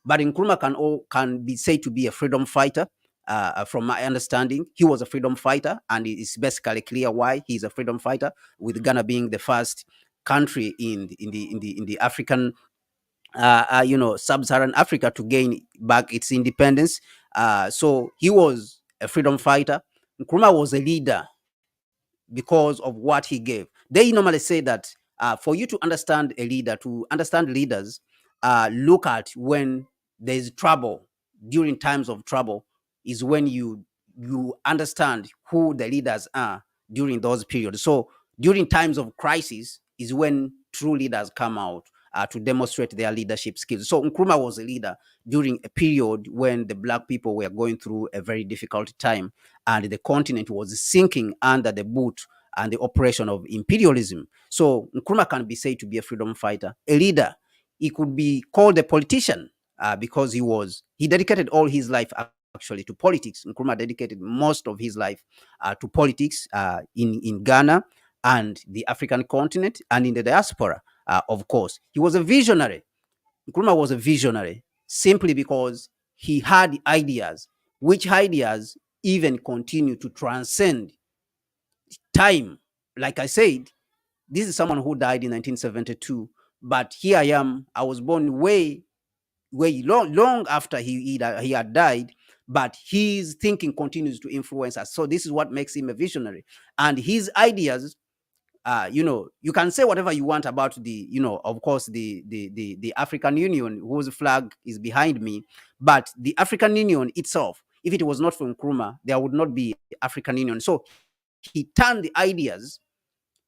But Nkrumah can be said to be a freedom fighter. From my understanding, he was a freedom fighter, and it's basically clear why he's a freedom fighter, with Ghana being the first country in the African sub-Saharan Africa to gain back its independence. So he was a freedom fighter. Nkrumah was a leader because of what he gave. They normally say that for you to understand a leader, to understand leaders, look at when there is trouble. During times of trouble is when you understand who the leaders are during those periods. So during times of crisis is when true leaders come out to demonstrate their leadership skills. So Nkrumah was a leader during a period when the black people were going through a very difficult time, and the continent was sinking under the boot and the oppression of imperialism. So Nkrumah can be said to be a freedom fighter, a leader. He could be called a politician because he dedicated all his life actually to politics. Nkrumah dedicated most of his life to politics in Ghana and the African continent and in the diaspora. Of course, he was a visionary. Nkrumah was a visionary simply because he had ideas, which ideas even continue to transcend time. Like I said, this is someone who died in 1972, but here I am. I was born way long after he had died, but his thinking continues to influence us. So this is what makes him a visionary, and his ideas. You can say whatever you want about of course, the African Union, whose flag is behind me, but the African Union itself, if it was not for Nkrumah, there would not be African Union. So he turned the ideas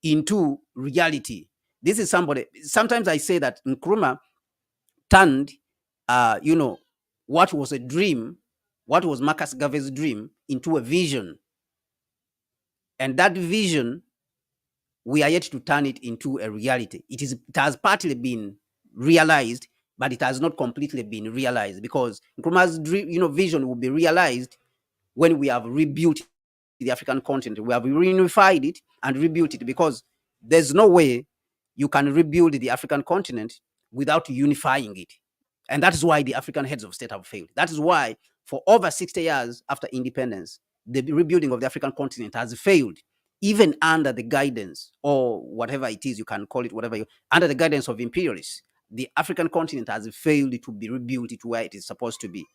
into reality. This is somebody. Sometimes I say that Nkrumah turned, what was a dream, what was Marcus Garvey's dream, into a vision, and that vision, we are yet to turn it into a reality. It has partly been realized, but it has not completely been realized, because Nkrumah's vision will be realized when we have rebuilt the African continent. We have reunified it and rebuilt it, because there's no way you can rebuild the African continent without unifying it. And that is why the African heads of state have failed. That is why for over 60 years after independence, the rebuilding of the African continent has failed, even under the guidance, or whatever it is you can call it, under the guidance of imperialists. The African continent has failed to be rebuilt to where it is supposed to be.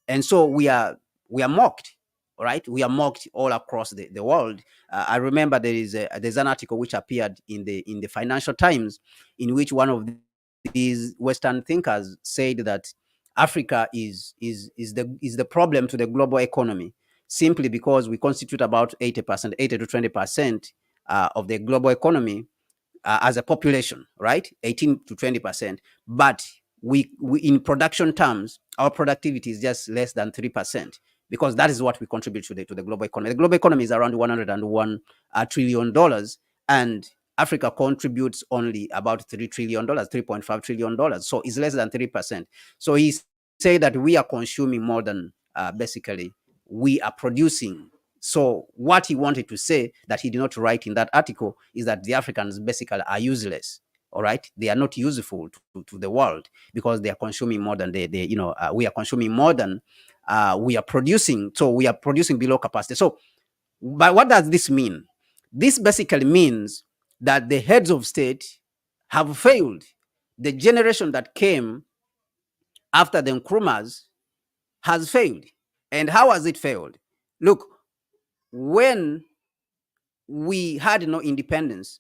And so we are mocked. All right, we are mocked all across the world. I remember there's an article which appeared in the Financial Times, in which one of these Western thinkers said that Africa is the problem to the global economy, simply because we constitute about 80%, 80 to 20% of the global economy as a population, right? 18 to 20%. But we in production terms, our productivity is just less than 3%, because that is what we contribute to the global economy. The global economy is around $101 trillion, and Africa contributes only about $3 trillion, $3.5 trillion. So it's less than 3%. So he said that we are consuming more than basically we are producing. So what he wanted to say that he did not write in that article is that the Africans basically are useless. All right, they are not useful to the world because they are consuming more than we are consuming more than we are producing. So we are producing below capacity. So, but what does this mean? This basically means that the heads of state have failed. The generation that came after the Nkrumah's has failed. And how has it failed? Look, when we had no independence,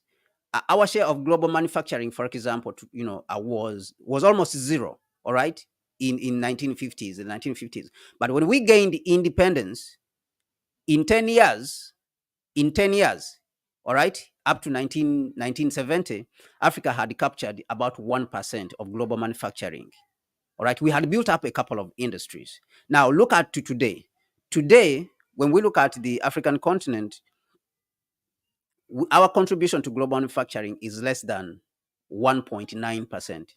our share of global manufacturing, for example, was almost zero. All right, in 1950s, in 1950s. But when we gained independence, in 10 years, all right, up to 1970, Africa had captured about 1% of global manufacturing. All right, we had built up a couple of industries. Now look at to today. Today, when we look at the African continent, our contribution to global manufacturing is less than 1.9%.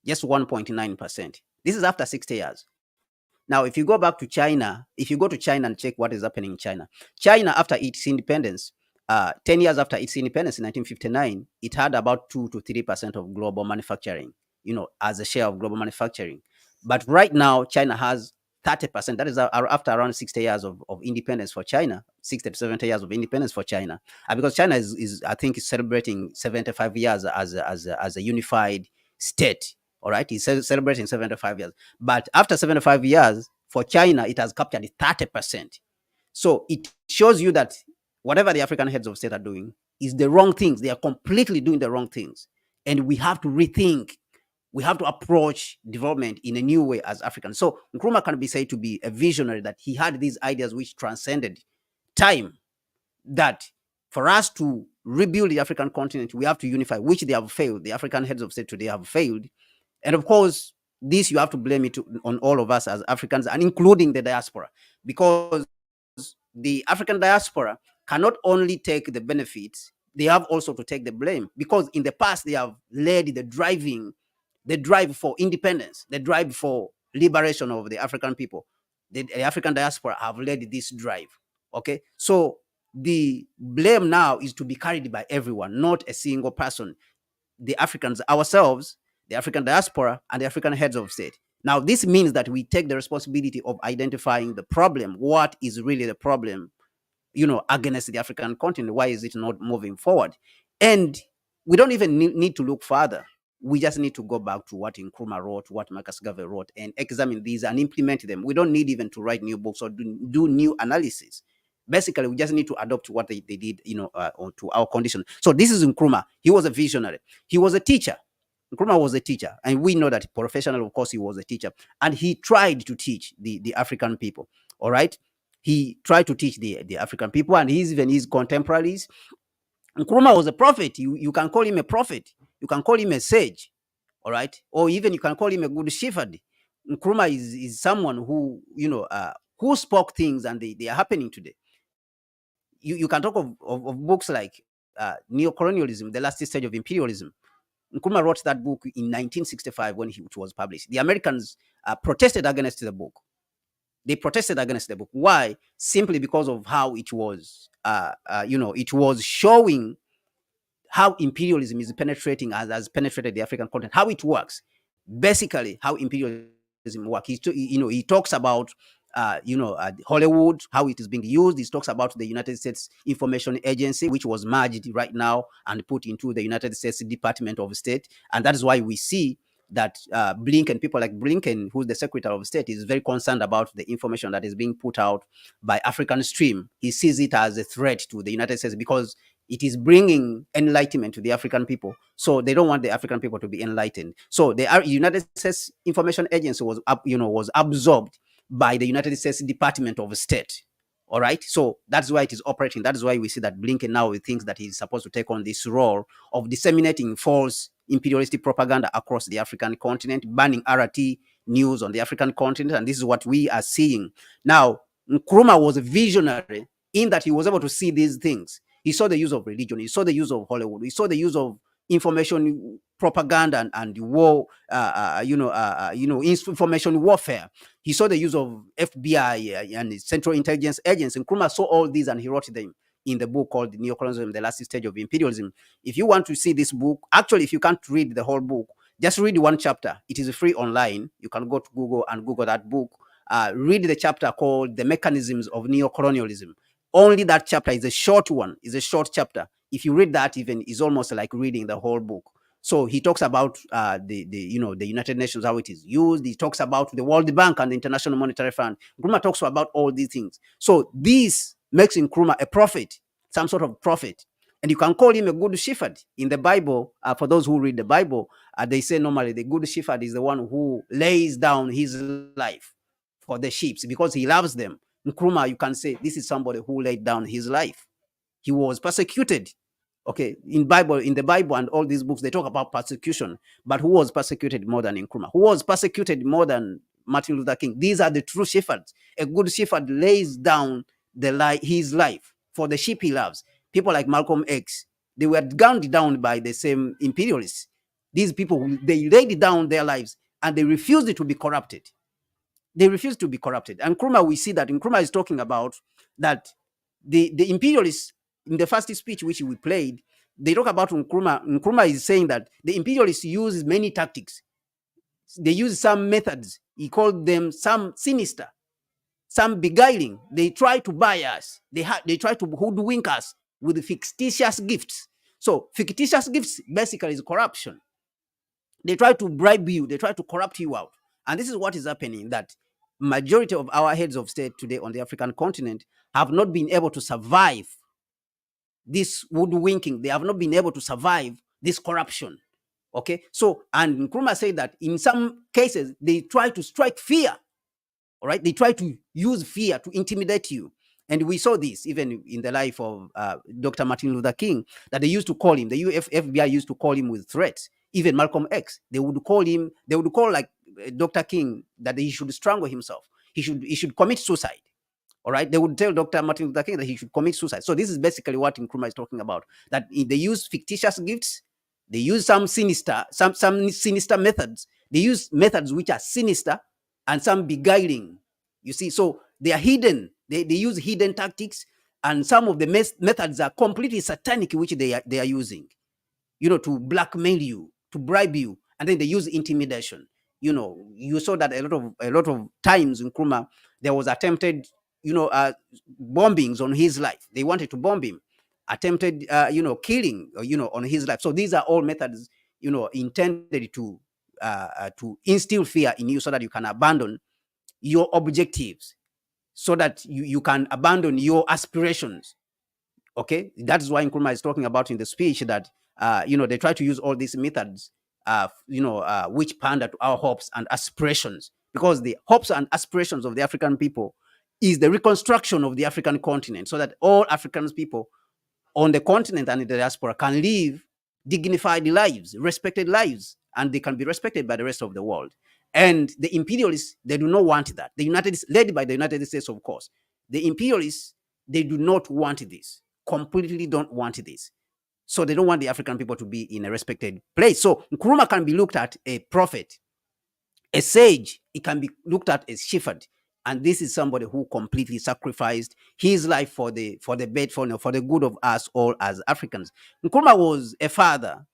Just 1.9%. This is after 60 years. Now, if you go back to China, if you go to China and check what is happening in China, China, after its independence, 10 years after its independence in 1959, it had about 2 to 3% of global manufacturing, as a share of global manufacturing. But right now, China has 30%. That is after around 60 years of independence for China, 60 to 70 years of independence for China. Because China is I think, is celebrating 75 years as a unified state. All right, it's celebrating 75 years. But after 75 years, for China, it has captured 30%. So it shows you that whatever the African heads of state are doing is the wrong things. They are completely doing the wrong things. And we have to rethink. We have to approach development in a new way as Africans. So Nkrumah can be said to be a visionary, that he had these ideas which transcended time, that for us to rebuild the African continent, we have to unify, which they have failed. The African heads of state today have failed. And of course, this you have to blame it on all of us as Africans, and including the diaspora, because the African diaspora cannot only take the benefits, they have also to take the blame, because in the past they have led the drive for independence, the drive for liberation of the African people. The African diaspora have led this drive. Okay, so the blame now is to be carried by everyone, not a single person. The Africans ourselves, the African diaspora, and the African heads of state. Now, this means that we take the responsibility of identifying the problem. What is really the problem, against the African continent? Why is it not moving forward? And we don't even need to look further. We just need to go back to what Nkrumah wrote, what Marcus Garvey wrote, and examine these and implement them. We don't need even to write new books or do new analysis. Basically, we just need to adopt what they did, to our condition. So this is Nkrumah. He was a visionary. He was a teacher. Nkrumah was a teacher, and we know that professional, of course, he was a teacher, and he tried to teach the African people. All right, he tried to teach the African people, and even his contemporaries. Nkrumah was a prophet. You can call him a prophet. You can call him a sage. All right, or even you can call him a good shepherd. Nkrumah is someone who who spoke things, and they are happening today. You can talk of books like Neocolonialism, The Last Stage of Imperialism. Nkrumah wrote that book in 1965 when it was published. The Americans protested against the book. They protested against the book. Why? Simply because of how it was, it was showing how imperialism is penetrating, has penetrated the African continent, how it works. Basically, how imperialism works. He talks about Hollywood, how it is being used. He talks about the United States Information Agency, which was merged right now and put into the United States Department of State. And that is why we see that Blinken, people like Blinken, who's the Secretary of State, is very concerned about the information that is being put out by African Stream. He sees it as a threat to the United States because It is bringing enlightenment to the African people. So they don't want the African people to be enlightened. So the United States Information Agency was was absorbed by the United States Department of State. All right. So that's why it is operating. That is why we see that Blinken now thinks that he's supposed to take on this role of disseminating false imperialistic propaganda across the African continent, banning RT news on the African continent. And this is what we are seeing. Now, Nkrumah was a visionary in that he was able to see these things. He saw the use of religion. He saw the use of Hollywood. He saw the use of information propaganda and war, information warfare. He saw the use of FBI and Central Intelligence Agents. And Nkrumah saw all these and he wrote them in the book called Neocolonialism, The Last Stage of Imperialism. If you want to see this book, actually, if you can't read the whole book, just read one chapter. It is free online. You can go to Google and Google that book. Read the chapter called The Mechanisms of Neocolonialism. Only that chapter is a short one, is a short chapter. If you read that, even is almost like reading the whole book. So he talks about the United Nations, how it is used. He talks about the World Bank and the International Monetary Fund. Nkrumah talks about all these things. So this makes Nkrumah a prophet, some sort of prophet. And you can call him a good shepherd. In the Bible, for those who read the Bible, they say normally the good shepherd is the one who lays down his life for the sheep because he loves them. Nkrumah, you can say this is somebody who laid down his life. He was persecuted. Okay, in the Bible and all these books, they talk about persecution. But who was persecuted more than Nkrumah? Who was persecuted more than Martin Luther King? These are the true shepherds. A good shepherd lays down his life for the sheep he loves. People like Malcolm X, they were gunned down by the same imperialists. These people, they laid down their lives and they refused to be corrupted. They refuse to be corrupted. And Nkrumah, we see that Nkrumah is talking about that the imperialists, in the first speech which we played, they talk about Nkrumah. Nkrumah is saying that the imperialists use many tactics. They use some methods. He called them some sinister, some beguiling. They try to buy us. They try to hoodwink us with fictitious gifts. So fictitious gifts basically is corruption. They try to bribe you. They try to corrupt you out. And this is what is happening, that majority of our heads of state today on the African continent have not been able to survive this woodwinking. They have not been able to survive this corruption. Okay. So, and Nkrumah said that in some cases, they try to strike fear. All right. They try to use fear to intimidate you. And we saw this even in the life of Dr. Martin Luther King, that they used to call him, the FBI used to call him with threats. Even Malcolm X, they would call like Dr. King that he should strangle himself. He should commit suicide. All right. They would tell Dr. Martin Luther King that he should commit suicide. So this is basically what Nkrumah is talking about, that they use fictitious gifts. They use some sinister methods. They use methods which are sinister and some beguiling. You see, so they are hidden. They use hidden tactics, and some of the methods are completely satanic, which they are using, to blackmail you, to bribe you, and then they use intimidation. You saw that a lot of times in Nkrumah there was attempted, bombings on his life. They wanted to bomb him, attempted, killing, on his life. So these are all methods, intended to instill fear in you so that you can abandon your objectives, so that you can abandon your aspirations. Okay, that's why Nkrumah is talking about in the speech that they try to use all these methods, which pander to our hopes and aspirations, because the hopes and aspirations of the African people is the reconstruction of the African continent, so that all African people on the continent and in the diaspora can live dignified lives, respected lives, and they can be respected by the rest of the world. And the imperialists, they do not want that. Led by the United States, of course. The imperialists, they do not want this. Completely don't want this. So they don't want the African people to be in a respected place. So Nkrumah can be looked at a prophet, a sage. It can be looked at as shepherd. And this is somebody who completely sacrificed his life for the good of us all as Africans. Nkrumah was a father.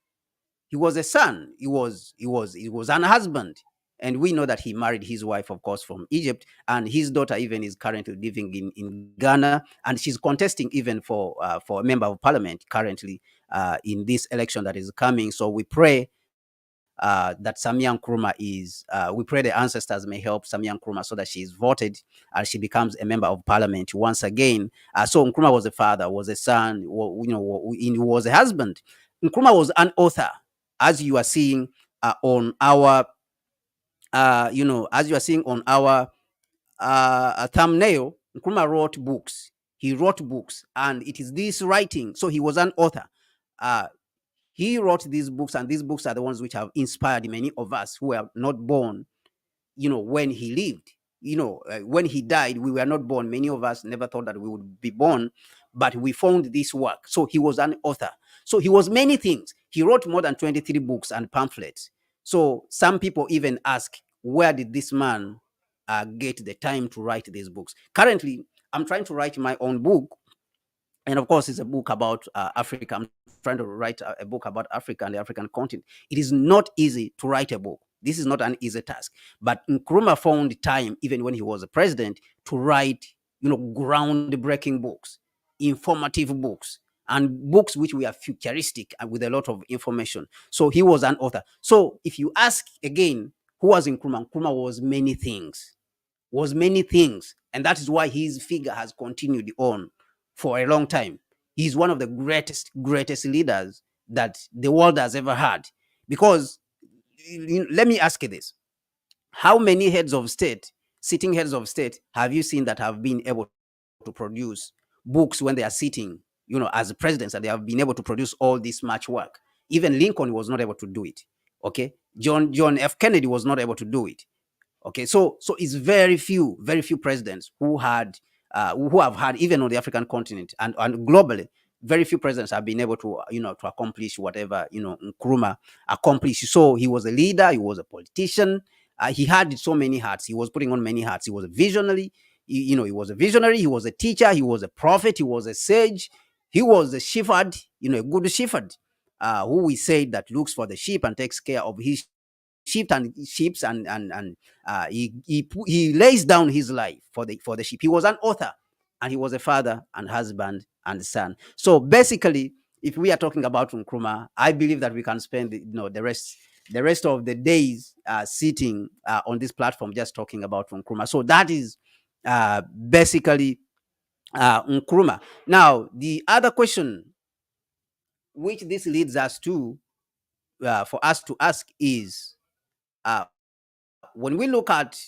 He was a son. He was an husband. And we know that he married his wife, of course, from Egypt. And his daughter even is currently living in Ghana. And she's contesting even for a member of parliament currently in this election that is coming. So we pray that Samia Nkrumah is. We pray the ancestors may help Samia Nkrumah so that she is voted and she becomes a member of parliament once again. So Nkrumah was a father, was a son, he was a husband. Nkrumah was an author, as you are seeing on our, as you are seeing on our a thumbnail. Nkrumah wrote books. He wrote books, and it is this writing. So he was an author. Uh, he wrote these books, and these books are the ones which have inspired many of us who were not born, when he lived. When he died, we were not born. Many of us never thought that we would be born, but we found this work. So he was an author. So he was many things. He wrote more than 23 books and pamphlets. So some people even ask, where did this man get the time to write these books? Currently, I'm trying to write my own book. And of course, it's a book about Africa. I'm trying to write a book about Africa and the African continent. It is not easy to write a book. This is not an easy task. But Nkrumah found time, even when he was a president, to write, groundbreaking books, informative books, and books which were futuristic and with a lot of information. So he was an author. So if you ask again, who was Nkrumah? Nkrumah was many things. And that is why his figure has continued on for a long time. He's one of the greatest leaders that the world has ever had. Because let me ask you this: how many sitting heads of state, have you seen that have been able to produce books when they are sitting, as presidents, and they have been able to produce all this much work? Even Lincoln was not able to do it. Okay, John F. Kennedy was not able to do it. Okay, so it's very few presidents who have had, even on the African continent and globally, very few presidents have been able to to accomplish whatever Nkrumah accomplished. So he was a leader, he was a politician, he had so many hats, he was putting on many hats. He was a visionary, he was a visionary, he was a teacher, he was a prophet, he was a sage, he was a shepherd, a good shepherd, who we say that looks for the sheep and takes care of his sheep and he lays down his life for the sheep. He was an author, and he was a father and husband and son. So basically, if we are talking about Nkrumah, I believe that we can spend the rest of the days sitting on this platform just talking about Nkrumah. So that is basically Nkrumah. Now, the other question which this leads us to, for us to ask, is when we look at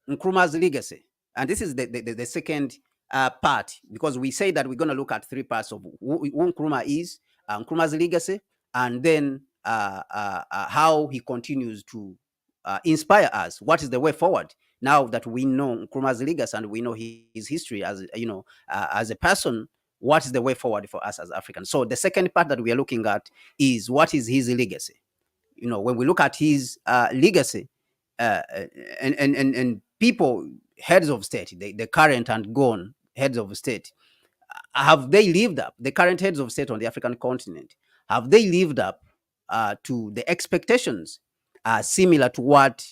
Nkrumah's legacy, and this is the second part, because we say that we're going to look at three parts of who Nkrumah is, Nkrumah's legacy, and then how he continues to inspire us. What is the way forward now that we know Nkrumah's legacy and we know his history as as a person? What is the way forward for us as Africans? So the second part that we are looking at is, what is his legacy? When we look at his legacy, and people, heads of state, the current and gone heads of state, have they lived up? The current heads of state on the African continent, have they lived up to the expectations similar to what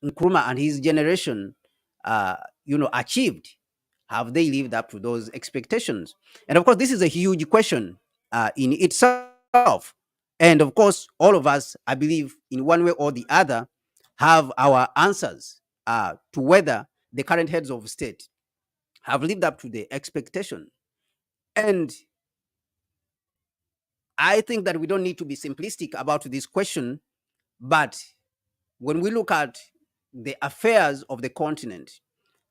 Nkrumah and his generation, achieved? Have they lived up to those expectations? And of course, this is a huge question in itself. And of course, all of us, I believe, in one way or the other, have our answers to whether the current heads of state have lived up to the expectation. And I think that we don't need to be simplistic about this question, but when we look at the affairs of the continent,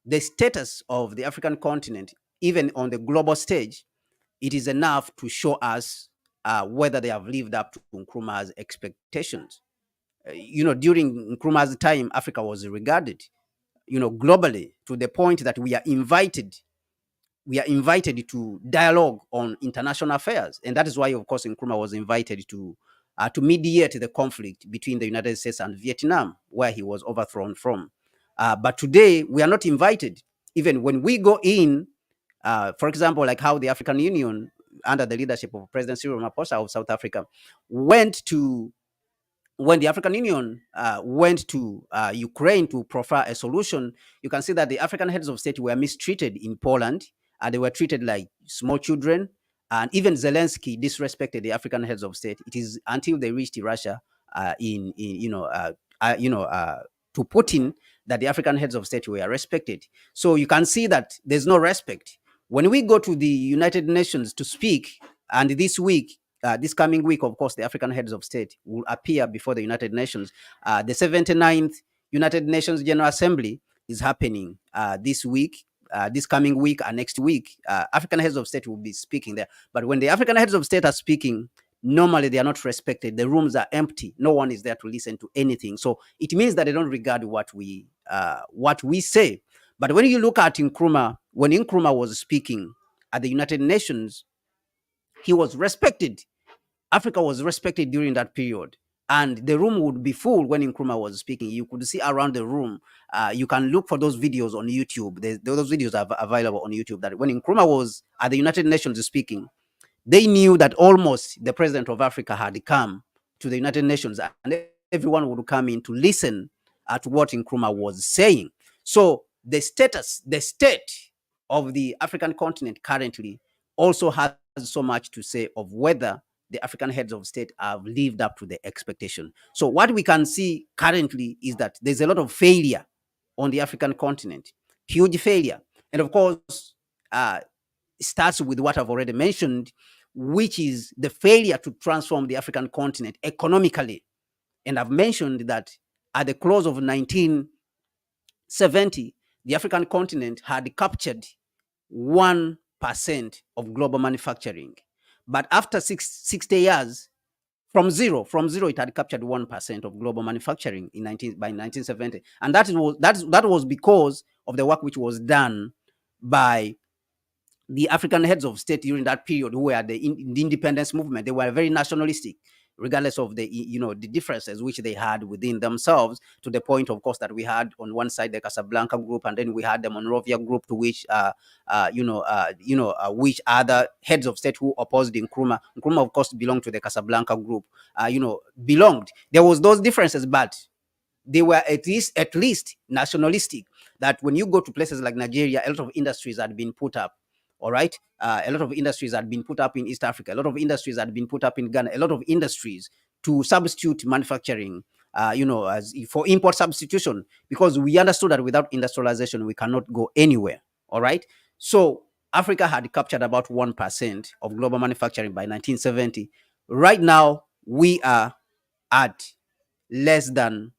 the status of the African continent, even on the global stage, it is enough to show us whether they have lived up to Nkrumah's expectations. During Nkrumah's time, Africa was regarded, globally, to the point that we are invited to dialogue on international affairs. And that is why, of course, Nkrumah was invited to mediate the conflict between the United States and Vietnam, where he was overthrown from. But today, we are not invited. Even when we go in, for example, like how the African Union, under the leadership of President Cyril Ramaphosa of South Africa, when the African Union went to Ukraine to proffer a solution, you can see that the African heads of state were mistreated in Poland. They were treated like small children. And even Zelensky disrespected the African heads of state. It is until they reached Russia to Putin, that the African heads of state were respected. So you can see that there's no respect. When we go to the United Nations to speak, and this week, this coming week, of course, the African heads of state will appear before the United Nations. The 79th United Nations General Assembly is happening this week, this coming week, and next week. African heads of state will be speaking there. But when the African heads of state are speaking, normally they are not respected. The rooms are empty. No one is there to listen to anything. So it means that they don't regard what we say. But when you look at Nkrumah, when Nkrumah was speaking at the United Nations, he was respected. Africa was respected during that period. And the room would be full when Nkrumah was speaking. You could see around the room. You can look for those videos on YouTube. Those videos are available on YouTube. That when Nkrumah was at the United Nations speaking, they knew that almost the president of Africa had come to the United Nations, and everyone would come in to listen at what Nkrumah was saying. So the state of the African continent currently also has so much to say of whether the African heads of state have lived up to the expectation. So what we can see currently is that there's a lot of failure on the African continent, huge failure. And of course, starts with what I've already mentioned, which is the failure to transform the African continent economically. And I've mentioned that at the close of 1970, the African continent had captured 1% of global manufacturing. But after 60 years, from zero, it had captured 1% of global manufacturing by 1970. And that was because of the work which was done by the African heads of state during that period, who were the independence movement. They were very nationalistic, regardless of the differences which they had within themselves, to the point, of course, that we had on one side the Casablanca group, and then we had the Monrovia group, to which which other heads of state who opposed Nkrumah. Nkrumah, of course, belonged to the Casablanca group. Belonged. There was those differences, but they were at least nationalistic. That when you go to places like Nigeria, a lot of industries had been put up. All right. A lot of industries had been put up in East Africa. A lot of industries had been put up in Ghana. A lot of industries to substitute manufacturing, as for import substitution, because we understood that without industrialization, we cannot go anywhere. All right. So Africa had captured about 1% of global manufacturing by 1970. Right now, we are at less than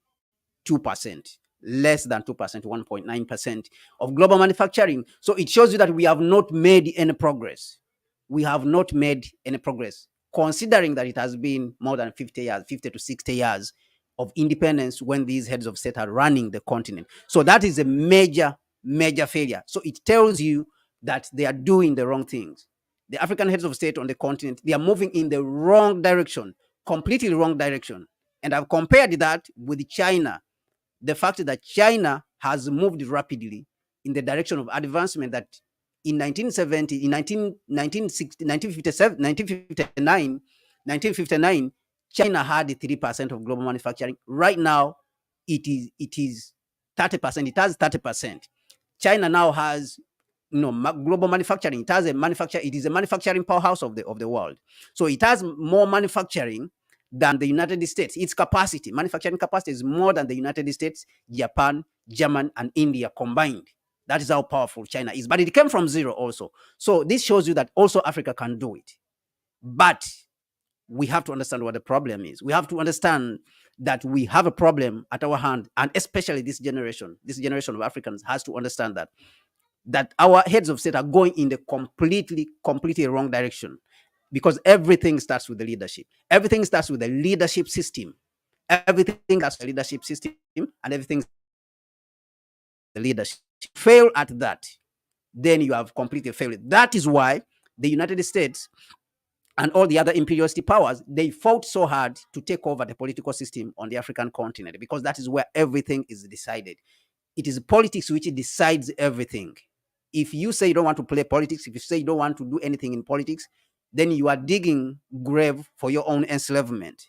2%, 1.9% of global manufacturing. So it shows you that we have not made any progress. We have not made any progress, considering that it has been more than 50 to 60 years of independence when these heads of state are running the continent. So that is a major, major failure. So it tells you that they are doing the wrong things. The African heads of state on the continent, they are moving in the wrong direction, completely wrong direction. And I've compared that with China. The fact that China has moved rapidly in the direction of advancement, that in 1970, in 1960, 1959, China had 3% of global manufacturing. Right now, it is 30%. It has 30%. China now has global manufacturing. It is a manufacturing powerhouse of the world. So it has more manufacturing than the United States. Its capacity, manufacturing capacity, is more than the United States, Japan, Germany, and India combined. That is how powerful China is. But it came from zero also. So this shows you that also Africa can do it. But we have to understand what the problem is. We have to understand that we have a problem at our hand, and especially this generation of Africans has to understand that our heads of state are going in the completely wrong direction, because everything starts with the leadership. Everything starts with the leadership system. Everything starts with the leadership system, and everything the leadership. Fail at that, then you have completely failed. That is why the United States and all the other imperialistic powers, they fought so hard to take over the political system on the African continent, because that is where everything is decided. It is politics which decides everything. If you say you don't want to play politics, if you say you don't want to do anything in politics, then you are digging grave for your own enslavement.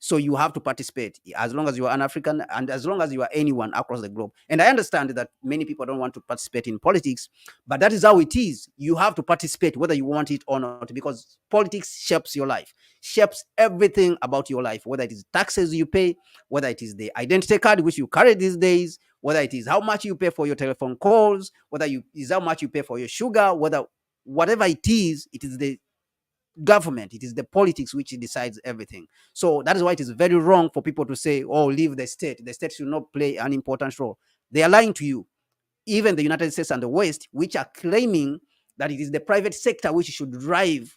So you have to participate as long as you are an African and as long as you are anyone across the globe. And I understand that many people don't want to participate in politics, but that is how it is. You have to participate whether you want it or not, because politics shapes your life, shapes everything about your life, whether it is taxes you pay, whether it is the identity card which you carry these days, whether it is how much you pay for your telephone calls, whether you is how much you pay for your sugar, whether whatever it is the government, it is the politics which decides everything. So that is why it is very wrong for people to say, oh, leave the state should not play an important role. They are lying to you. Even the United States and the West, which are claiming that it is the private sector which should drive,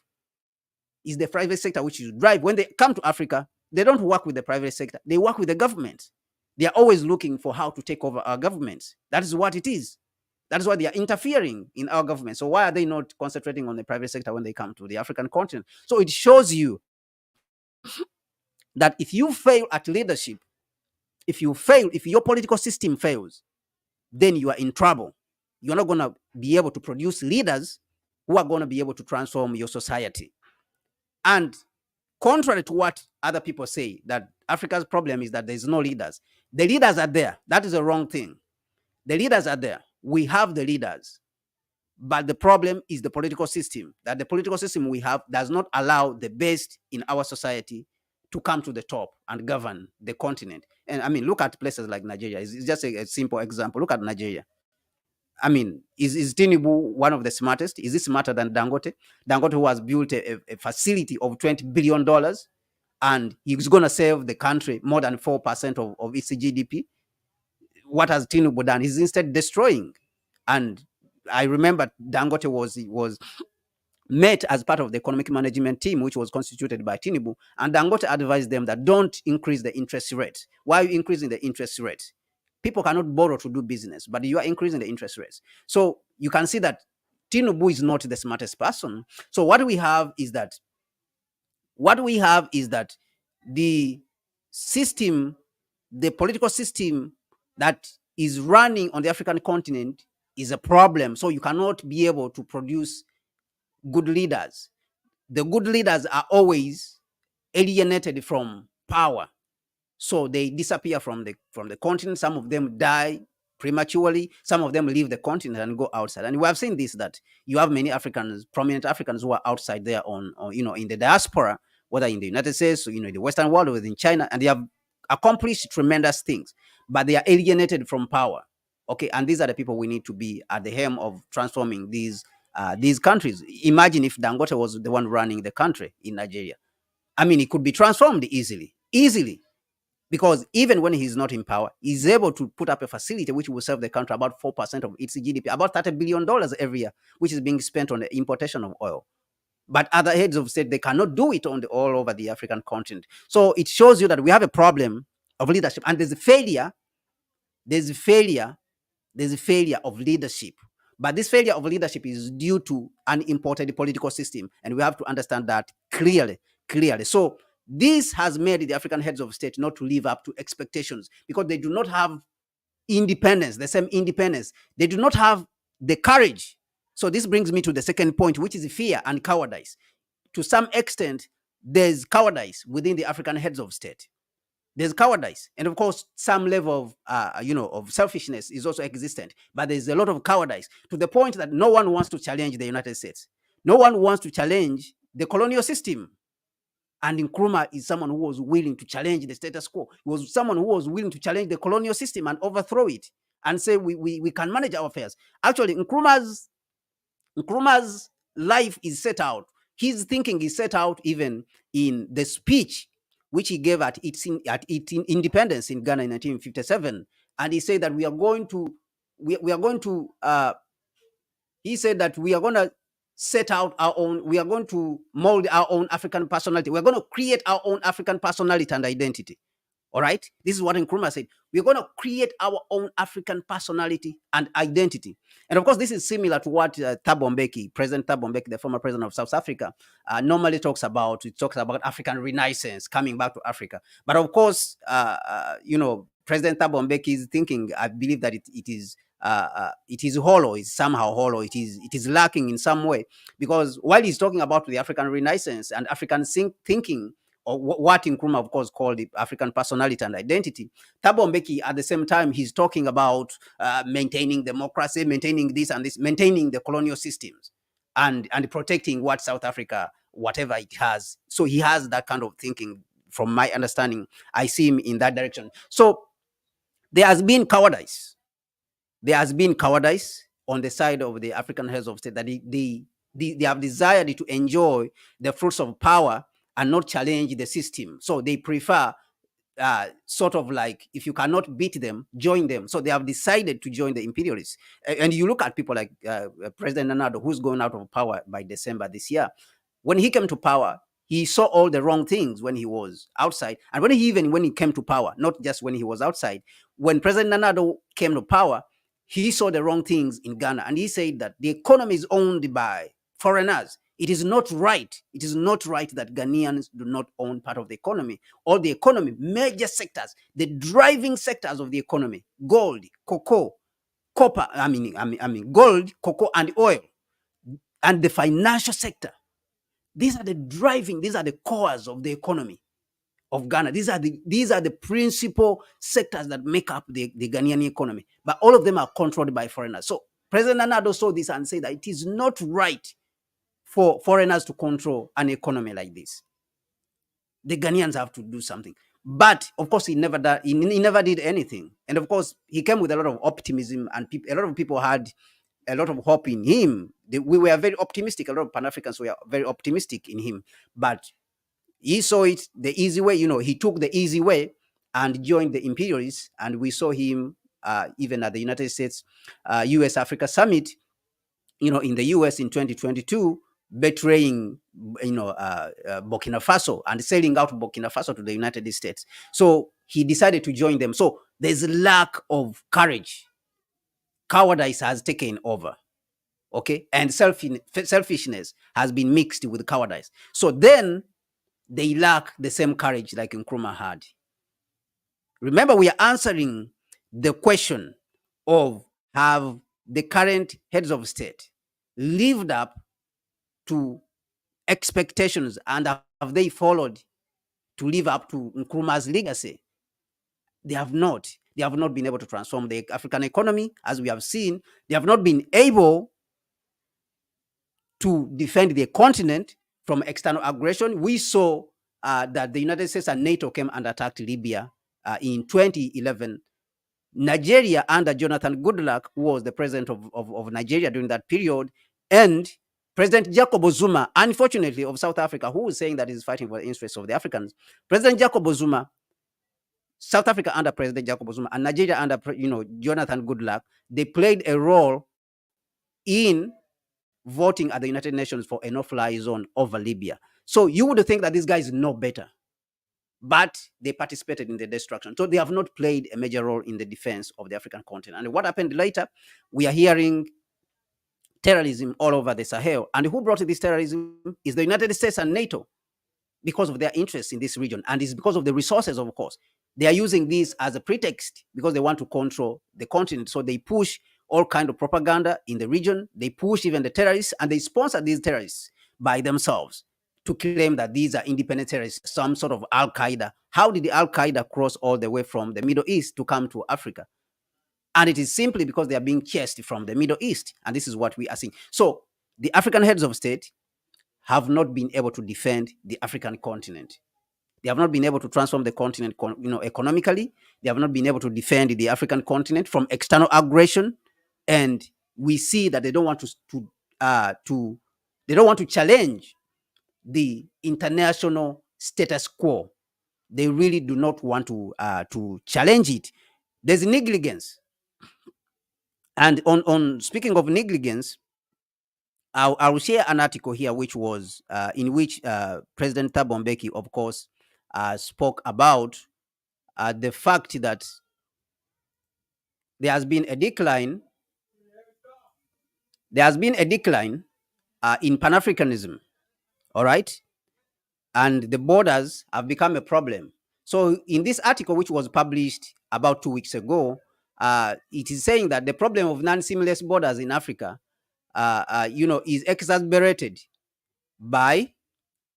when they come to Africa, they don't work with the private sector, they work with the government. They are always looking for how to take over our governments. That is what it is. That is why they are interfering in our government. So why are they not concentrating on the private sector when they come to the African continent? So it shows you that if you fail at leadership, if your political system fails, then you are in trouble. You're not going to be able to produce leaders who are going to be able to transform your society. And contrary to what other people say, that Africa's problem is that there's no leaders. The leaders are there. That is a wrong thing. The leaders are there. We have the leaders. But the problem is the political system, that the political system we have does not allow the best in our society to come to the top and govern the continent. And I mean, look at places like Nigeria. It's just a simple example. Look at Nigeria. I mean, is Tinubu one of the smartest? Is he smarter than Dangote? Dangote, who has built a facility of $20 billion, and he's going to save the country more than 4% of its GDP. What has Tinubu done? He's instead destroying. And I remember Dangote was met as part of the economic management team, which was constituted by Tinubu, and Dangote advised them that don't increase the interest rate. Why are you increasing the interest rate? People cannot borrow to do business, but you are increasing the interest rates. So you can see that Tinubu is not the smartest person. So what we have is that the system, the political system that is running on the African continent is a problem. So you cannot be able to produce good leaders. The good leaders are always alienated from power. So they disappear from the continent. Some of them die prematurely. Some of them leave the continent and go outside. And we have seen this, that you have many Africans, prominent Africans, who are outside there on in the diaspora, whether in the United States, or, the Western world, or in China, and they have accomplished tremendous things, but they are alienated from power. Okay, and these are the people we need to be at the helm of transforming these countries. Imagine if Dangote was the one running the country in Nigeria. I mean, it could be transformed easily, because even when he's not in power, he's able to put up a facility which will serve the country about 4% of its GDP, about $30 billion every year, which is being spent on the importation of oil. But other heads of state, they cannot do it all over the African continent. So it shows you that we have a problem of leadership, and there's a failure of leadership. But this failure of leadership is due to an imported political system, and we have to understand that clearly. So this has made the African heads of state not to live up to expectations, because they do not have independence, the same independence. They do not have the courage. So this brings me to the second point, which is fear and cowardice. To some extent, there's cowardice within the African heads of state. There's cowardice, and of course, some level of selfishness is also existent. But there's a lot of cowardice, to the point that no one wants to challenge the United States. No one wants to challenge the colonial system. And Nkrumah is someone who was willing to challenge the status quo. He was someone who was willing to challenge the colonial system and overthrow it, and say we can manage our affairs. Actually, Nkrumah's life is set out. His thinking is set out even in the speech which he gave at its independence in Ghana in 1957. And he said that we are going to set out our own, we are going to mold our own African personality. We're going to create our own African personality and identity. All right. This is what Nkrumah said. We're going to create our own African personality and identity. And of course, this is similar to what President Thabo Mbeki, the former president of South Africa, normally talks about. He talks about African renaissance, coming back to Africa. But of course, President Thabo Mbeki's thinking, I believe that it is hollow. It's somehow hollow. It is lacking in some way, because while he's talking about the African renaissance and African thinking, or what Nkrumah, of course, called the African personality and identity. Thabo Mbeki, at the same time, he's talking about maintaining democracy, maintaining this and this, maintaining the colonial systems, and protecting what South Africa, whatever it has. So he has that kind of thinking. From my understanding, I see him in that direction. So there has been cowardice. There has been cowardice on the side of the African heads of state, that they have desired to enjoy the fruits of power and not challenge the system. So they prefer sort of like, if you cannot beat them, join them. So they have decided to join the imperialists. And you look at people like President Nana Addo, who's going out of power by December this year. When he came to power, he saw all the wrong things when he was outside. And when he came to power, not just when he was outside, when President Nana Addo came to power, he saw the wrong things in Ghana. And he said that the economy is owned by foreigners. It is not right. It is not right that Ghanaians do not own part of the economy. All the economy, major sectors, the driving sectors of the economy: gold, cocoa, copper, gold, cocoa, and oil, and the financial sector. These are the cores of the economy of Ghana. These are the principal sectors that make up the Ghanaian economy. But all of them are controlled by foreigners. So President Nana Addo saw this and said that it is not right for foreigners to control an economy like this. The Ghanaians have to do something. But of course, he never did anything. And of course, he came with a lot of optimism, and a lot of people had a lot of hope in him. We were very optimistic. A lot of Pan-Africans were very optimistic in him. But he saw it the easy way. He took the easy way and joined the imperialists. And we saw him even at the United States US Africa Summit, in the US in 2022, betraying, Burkina Faso and selling out Burkina Faso to the United States. So he decided to join them. So there's a lack of courage. Cowardice has taken over. Okay. And selfishness has been mixed with cowardice. So then they lack the same courage like Nkrumah had. Remember, we are answering the question of, have the current heads of state lived up to expectations, and have they followed to live up to Nkrumah's legacy? They have not. They have not been able to transform the African economy, as we have seen. They have not been able to defend the continent from external aggression. We saw that the United States and NATO came and attacked Libya in 2011. Nigeria, under Jonathan Goodluck, who was the president of Nigeria during that period, and President Jacob Zuma, unfortunately, of South Africa, who was saying that he's fighting for the interests of the Africans. President Jacob Zuma, South Africa under President Jacob Zuma, and Nigeria under Jonathan Goodluck, they played a role in voting at the United Nations for a no-fly zone over Libya. So you would think that these guys know better, but they participated in the destruction. So they have not played a major role in the defense of the African continent. And what happened later, we are hearing terrorism all over the Sahel. And who brought this terrorism is the United States and NATO, because of their interest in this region. And it's because of the resources, of course. They are using this as a pretext because they want to control the continent. So they push all kind of propaganda in the region. They push even the terrorists, and they sponsor these terrorists by themselves to claim that these are independent terrorists, some sort of Al-Qaeda. How did the Al-Qaeda cross all the way from the Middle East to come to Africa? And it is simply because they are being chased from the Middle East. And this is what we are seeing. So the African heads of state have not been able to defend the African continent. They have not been able to transform the continent, economically. They have not been able to defend the African continent from external aggression. And we see that they don't want to challenge the international status quo. They really do not want to challenge it. There's negligence. And on speaking of negligence, I will share an article here, which was in which President Thabo Mbeki, of course, spoke about the fact that there has been a decline. There has been a decline in Pan-Africanism. All right, and the borders have become a problem. So in this article, which was published about 2 weeks ago, it is saying that the problem of non-seamless borders in Africa, is exacerbated by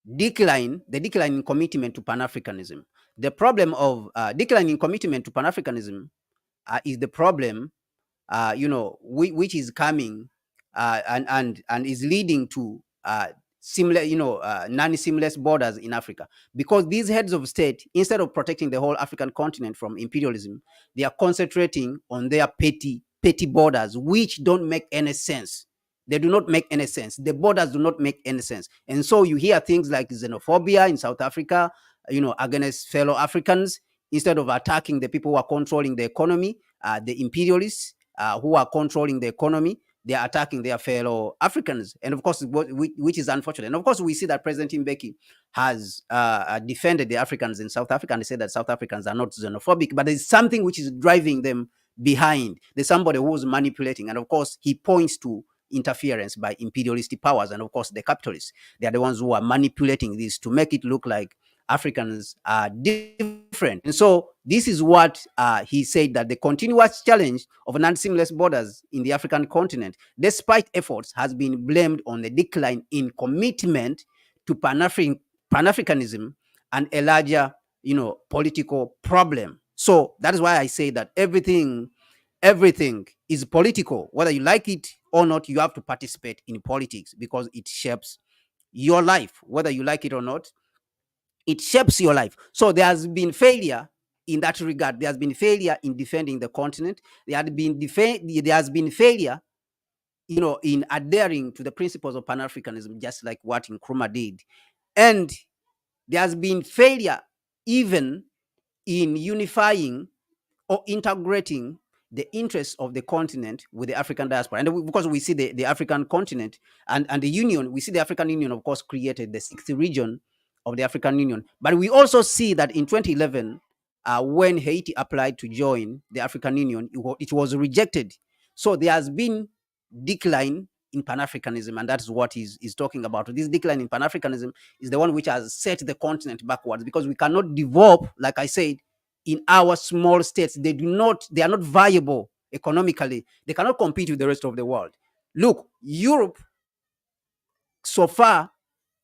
the decline in commitment to Pan-Africanism. The problem of decline in commitment to Pan-Africanism is the problem, which is coming and is leading to similar, non-seamless borders in Africa, because these heads of state, instead of protecting the whole African continent from imperialism, they are concentrating on their petty borders, which don't make any sense. They do not make any sense. The borders do not make any sense. And so you hear things like xenophobia in South Africa, against fellow Africans, instead of attacking the people who are controlling the economy, the imperialists who are controlling the economy, they are attacking their fellow Africans. And of course, which is unfortunate. And of course, we see that President Mbeki has defended the Africans in South Africa and said that South Africans are not xenophobic, but there's something which is driving them behind. There's somebody who's manipulating. And of course, he points to interference by imperialistic powers. And of course, the capitalists, they are the ones who are manipulating this to make it look like Africans are different. And so this is what he said, that the continuous challenge of non-seamless borders in the African continent, despite efforts, has been blamed on the decline in commitment to Pan-Africanism and a larger, political problem. So that is why I say that everything is political. Whether you like it or not, you have to participate in politics because it shapes your life. Whether you like it or not, it shapes your life. So there has been failure in that regard. There has been failure in defending the continent. There has been failure, in adhering to the principles of Pan-Africanism, just like what Nkrumah did. And there has been failure even in unifying or integrating the interests of the continent with the African diaspora. And because we see the African continent and the Union, we see the African Union, of course, created the sixth region of the African Union. But we also see that in 2011, when Haiti applied to join the African Union, it was rejected. So there has been decline in Pan-Africanism, and that's what he's talking about. This decline in Pan-Africanism is the one which has set the continent backwards, because we cannot develop, like I said, in our small states. They are not viable economically. They cannot compete with the rest of the world. Look, Europe, so far,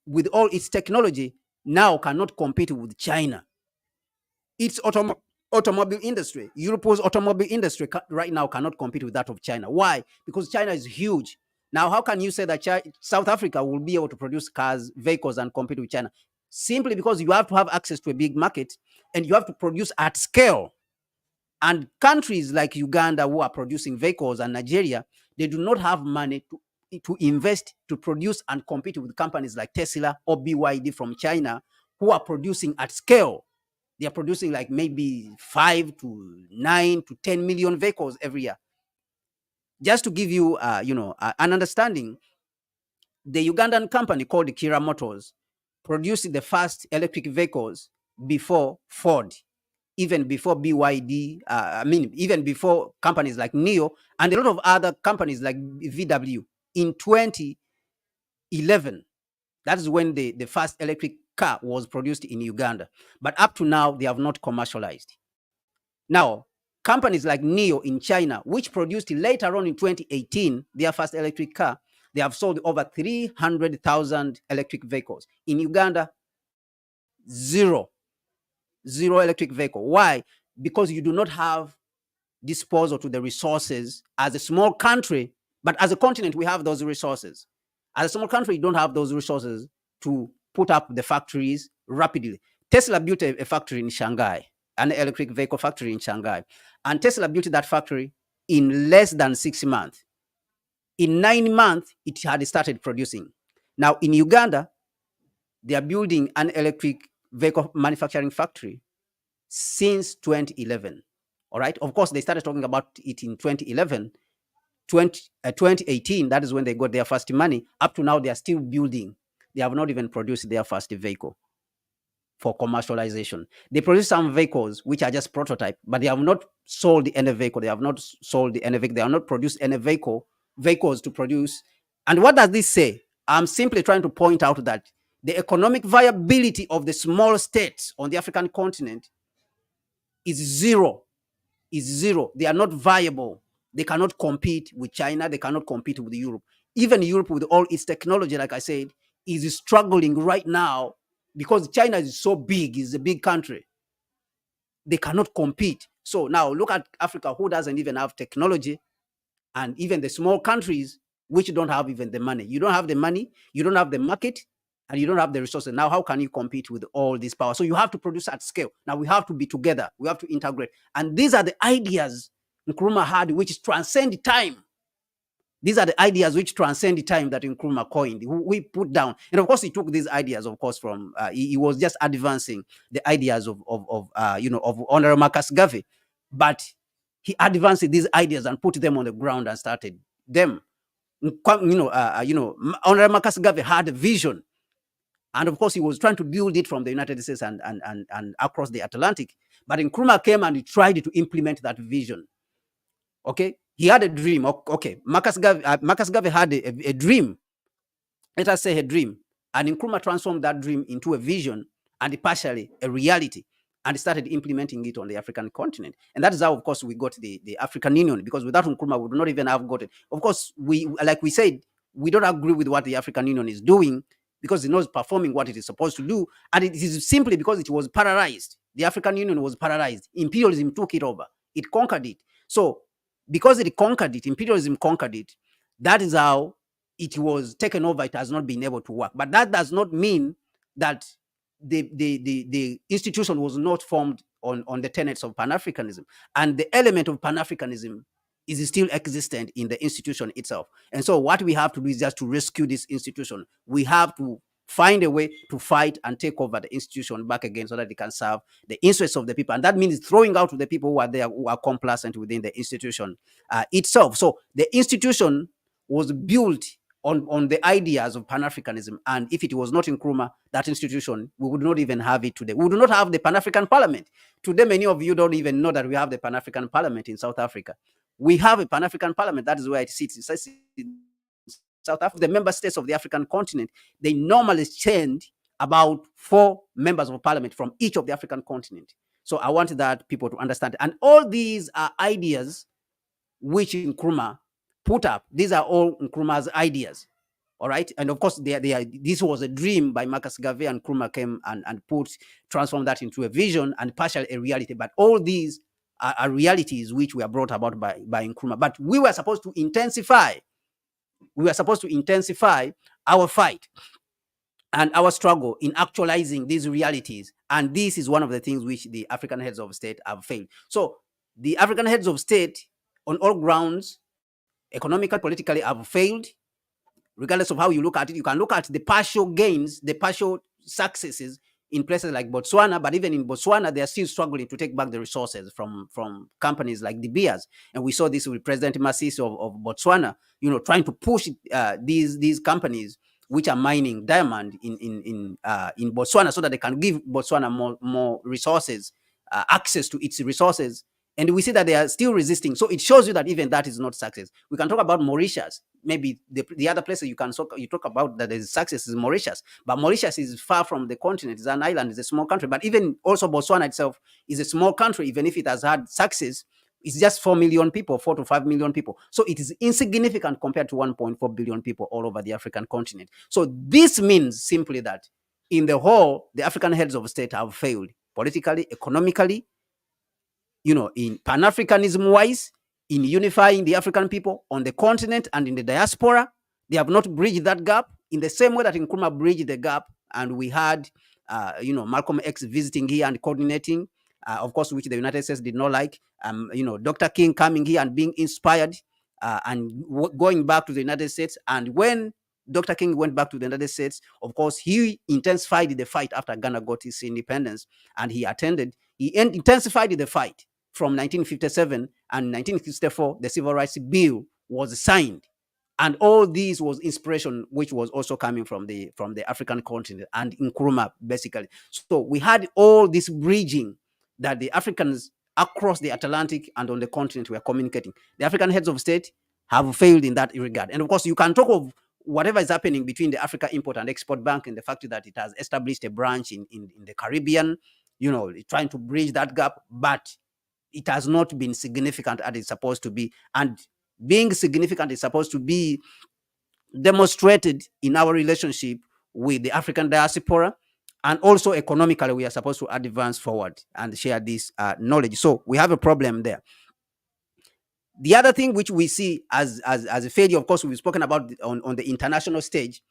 with all its technology, now cannot compete with China. Its automobile industry, Europe's automobile industry right now cannot compete with that of China. Why? Because China is huge. Now, how can you say that South Africa will be able to produce cars, vehicles, and compete with China? Simply because you have to have access to a big market and you have to produce at scale. And countries like Uganda, who are producing vehicles, and Nigeria, they do not have money to invest to produce and compete with companies like Tesla or BYD from China, who are producing at scale. They are producing like maybe 5 to 9 to 10 million vehicles every year. Just to give you, an understanding, the Ugandan company called Kira Motors produced the first electric vehicles before Ford, even before BYD, even before companies like NIO and a lot of other companies like VW in 2011. That is when the first electric car was produced in Uganda. But up to now, they have not commercialized. Now, companies like NIO in China, which produced later on in 2018 their first electric car, they have sold over 300,000 electric vehicles. In Uganda, zero electric vehicle. Why? Because you do not have disposal to the resources as a small country, but as a continent, we have those resources. As a small country, you don't have those resources to put up the factories rapidly. Tesla built a factory in Shanghai, an electric vehicle factory in Shanghai, and Tesla built that factory in less than 6 months. In 9 months, it had started producing. Now, in Uganda, they are building an electric vehicle manufacturing factory since 2011. All right. Of course, they started talking about it in 2011. 2018, that is when they got their first money. Up to now, they are still building. They have not even produced their first vehicle for commercialization. They produce some vehicles which are just prototype, but they have not sold any vehicle. They have not sold any vehicle. They have not produced any vehicles to produce. And what does this say? I'm simply trying to point out that the economic viability of the small states on the African continent is zero. They are not viable. They cannot compete with China. They cannot compete with Europe. Even Europe, with all its technology, like I said, is struggling right now because China is so big, it's a big country. They cannot compete. So now look at Africa, who doesn't even have technology, and even the small countries which don't have even the money. You don't have the money, you don't have the market, and you don't have the resources. Now, how can you compete with all this power? So you have to produce at scale. Now we have to be together. We have to integrate. And these are the ideas Nkrumah had, which transcend time. These are the ideas which transcend the time that Nkrumah coined, we put down. And of course, he took these ideas, of course, from, he was just advancing the ideas of Honorable Marcus Garvey. But he advanced these ideas and put them on the ground and started them. Honorable Marcus Garvey had a vision. And of course, he was trying to build it from the United States and across the Atlantic. But Nkrumah came and he tried to implement that vision. Okay, he had a dream. Okay, Marcus Garvey had a dream. Let us say a dream, and Nkrumah transformed that dream into a vision and partially a reality, and started implementing it on the African continent. And that is how, of course, we got the African Union. Because without Nkrumah, we would not even have got it. Of course, like we said, we don't agree with what the African Union is doing because it's not performing what it is supposed to do, and it is simply because it was paralyzed. The African Union was paralyzed. Imperialism took it over. It conquered it. So because it conquered it, imperialism conquered it, that is how it was taken over. It has not been able to work. But that does not mean that the institution was not formed on the tenets of Pan-Africanism. And the element of Pan-Africanism is still existent in the institution itself. And so what we have to do is just to rescue this institution. We have to find a way to fight and take over the institution back again so that it can serve the interests of the people. And that means throwing out the people who are there, who are complacent within the institution itself. So the institution was built on the ideas of Pan-Africanism. And if it was not Nkrumah, that institution, we would not even have it today. We would not have the Pan-African Parliament. Today, many of you don't even know that we have the Pan-African Parliament in South Africa. We have a Pan-African Parliament. That is where it sits. It sits in South Africa. The member states of the African continent, they normally send about 4 members of parliament from each of the African continent. So I want that people to understand. And all these are ideas which Nkrumah put up. These are all Nkrumah's ideas. All right. And of course, this was a dream by Marcus Garvey, and Nkrumah came and transformed that into a vision and partially a reality. But all these are realities which were brought about by Nkrumah. But we were supposed to intensify. We were supposed to intensify our fight and our struggle in actualizing these realities. And this is one of the things which the African heads of state have failed. So the African heads of state, on all grounds, economically, politically, have failed. Regardless of how you look at it, you can look at the partial gains, the partial successes in places like Botswana, but even in Botswana, they are still struggling to take back the resources from companies like De Beers. And we saw this with President Masisi of Botswana, trying to push these companies which are mining diamond in Botswana so that they can give Botswana more resources, access to its resources. And we see that they are still resisting. So it shows you that even that is not success. We can talk about Mauritius. Maybe the other places you talk about that is success is Mauritius. But Mauritius is far from the continent. It's an island. It's a small country. But even also Botswana itself is a small country. Even if it has had success, it's just 4 million people, 4 to 5 million people. So it is insignificant compared to 1.4 billion people all over the African continent. So this means simply that in the whole, the African heads of state have failed politically, economically, in Pan-Africanism wise, in unifying the African people on the continent and in the diaspora. They have not bridged that gap in the same way that Nkrumah bridged the gap. And we had, Malcolm X visiting here and coordinating, of course, which the United States did not like. Dr. King coming here and being inspired and going back to the United States. And when Dr. King went back to the United States, of course, he intensified the fight after Ghana got its independence, and he intensified the fight. From 1957 and 1964, the Civil Rights Bill was signed. And all this was inspiration, which was also coming from the African continent and Nkrumah, basically. So we had all this bridging that the Africans across the Atlantic and on the continent were communicating. The African heads of state have failed in that regard. And of course, you can talk of whatever is happening between the Africa Import and Export Bank and the fact that it has established a branch in the Caribbean, trying to bridge that gap. But it has not been significant as it's supposed to be. And being significant is supposed to be demonstrated in our relationship with the African diaspora, and also economically we are supposed to advance forward and share this knowledge. So we have a problem there. The other thing which we see as a failure, of course, we've spoken about on the international stage.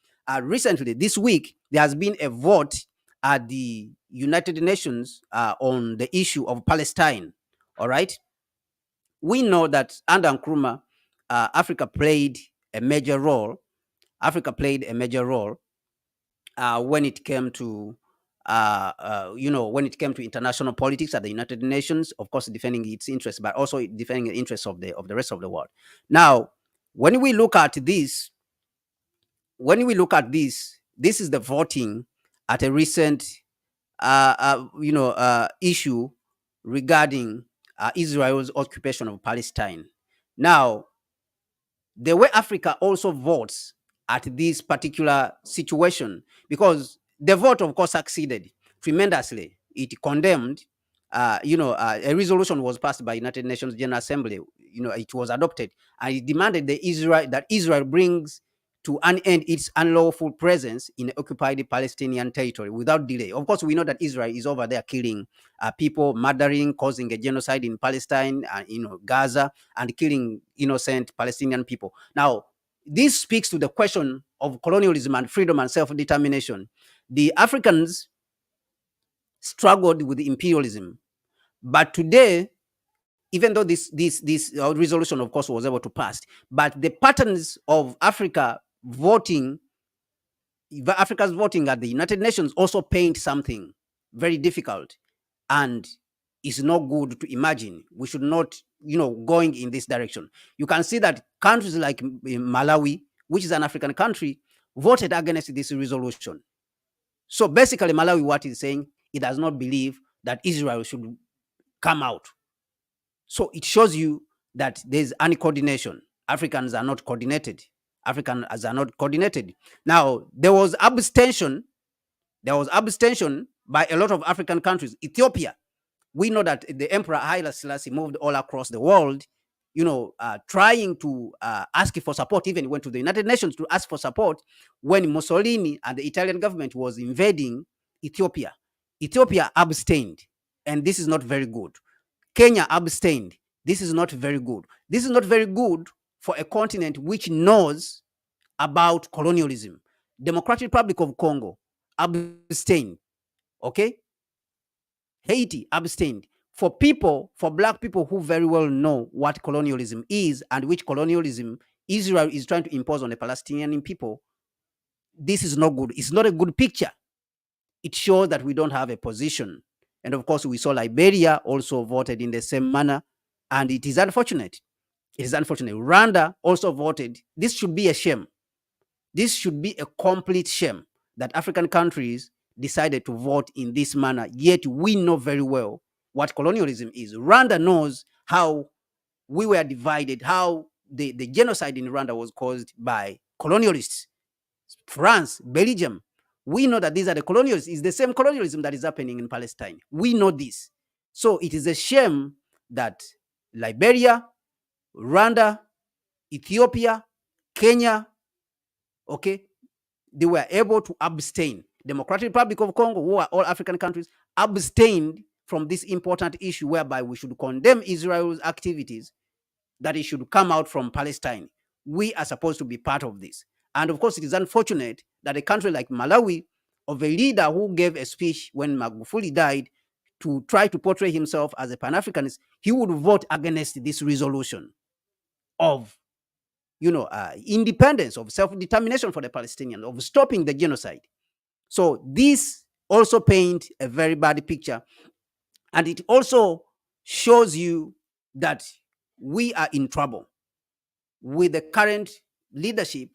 Recently, this week, there has been a vote at the United Nations on the issue of Palestine. All right. We know that under Nkrumah, Africa played a major role. Africa played a major role when it came to when it came to international politics at the United Nations, of course, defending its interests, but also defending the interests of the rest of the world. Now, when we look at this, this is the voting at a recent issue regarding Israel's occupation of Palestine. Now, the way Africa also votes at this particular situation, because the vote, of course, succeeded tremendously. It condemned, a resolution was passed by United Nations General Assembly. It was adopted, and it demanded that Israel brings to an end its unlawful presence in occupied Palestinian territory without delay. Of course, we know that Israel is over there killing people, murdering, causing a genocide in Palestine, Gaza, and killing innocent Palestinian people. Now, this speaks to the question of colonialism and freedom and self-determination. The Africans struggled with imperialism, but today, even though this resolution, of course, was able to pass, but the patterns of Africa's voting at the United Nations also paint something very difficult, and it's not good to imagine. We should not, going in this direction. You can see that countries like Malawi, which is an African country, voted against this resolution. So basically, Malawi, what is saying, it does not believe that Israel should come out. So it shows you that there's uncoordination. Africans are not coordinated. Africans are not coordinated. Now, there was abstention by a lot of African countries. Ethiopia, we know that the Emperor Haile Selassie moved all across the world, trying to ask for support. Even went to the United Nations to ask for support when Mussolini and the Italian government was invading Ethiopia. Ethiopia abstained, and this is not very good. Kenya abstained. This is not very good. This is not very good for a continent which knows about colonialism. Democratic Republic of Congo abstained. Okay? Haiti abstained. For black people who very well know what colonialism is and which colonialism Israel is trying to impose on the Palestinian people, this is not good. It's not a good picture. It shows that we don't have a position. And of course, we saw Liberia also voted in the same manner, and it is unfortunate. It is unfortunate. Rwanda also voted. This should be a shame. This should be a complete shame that African countries decided to vote in this manner, yet we know very well what colonialism is. Rwanda knows how we were divided, how the genocide in Rwanda was caused by colonialists. France, Belgium, we know that these are the colonialists. It's the same colonialism that is happening in Palestine. We know this. So it is a shame that Liberia, Rwanda, Ethiopia, Kenya, okay, they were able to abstain. Democratic Republic of Congo, who are all African countries, abstained from this important issue whereby we should condemn Israel's activities, that it should come out from Palestine. We are supposed to be part of this. And of course, it is unfortunate that a country like Malawi, of a leader who gave a speech when Magufuli died to try to portray himself as a Pan-Africanist, he would vote against this resolution of independence, of self-determination for the Palestinians, of stopping the genocide. So this also paints a very bad picture. And it also shows you that we are in trouble. With the current leadership,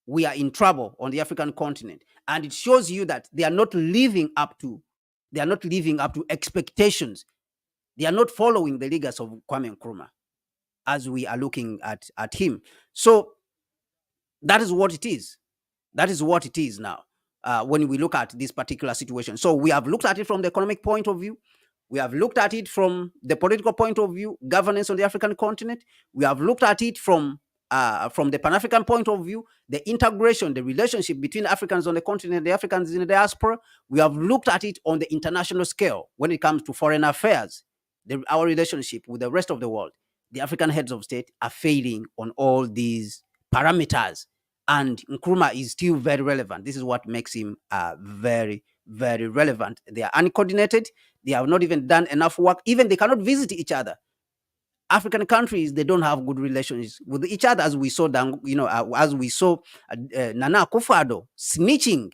we are in trouble on the African continent. And it shows you that they are not living up to expectations. They are not following the legacy of Kwame Nkrumah as we are looking at him. So that is what it is. That is what it is now when we look at this particular situation. So we have looked at it from the economic point of view. We have looked at it from the political point of view, governance on the African continent. We have looked at it from from the Pan-African point of view, the integration, the relationship between Africans on the continent and the Africans in the diaspora, we have looked at it on the international scale when it comes to foreign affairs, our relationship with the rest of the world. The African heads of state are failing on all these parameters, and Nkrumah is still very relevant. This is what makes him very, very relevant. They are uncoordinated. They have not even done enough work. Even they cannot visit each other. African countries, they don't have good relations with each other, as we saw, as we saw Nana Akufo-Addo snitching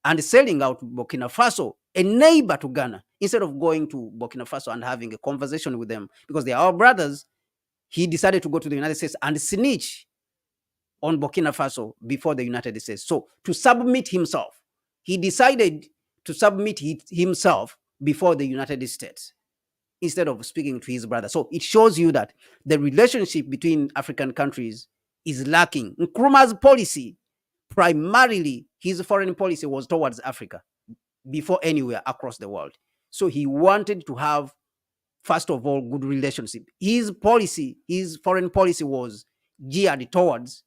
and selling out Burkina Faso, a neighbor to Ghana, instead of going to Burkina Faso and having a conversation with them, because they are our brothers. He decided to go to the United States and snitch on Burkina Faso before the United States. So to submit himself, he decided to submit himself before the United States, instead of speaking to his brother. So it shows you that the relationship between African countries is lacking. Nkrumah's policy, primarily his foreign policy, was towards Africa before anywhere across the world. So he wanted to have, first of all, good relationship. His policy, his foreign policy, was geared towards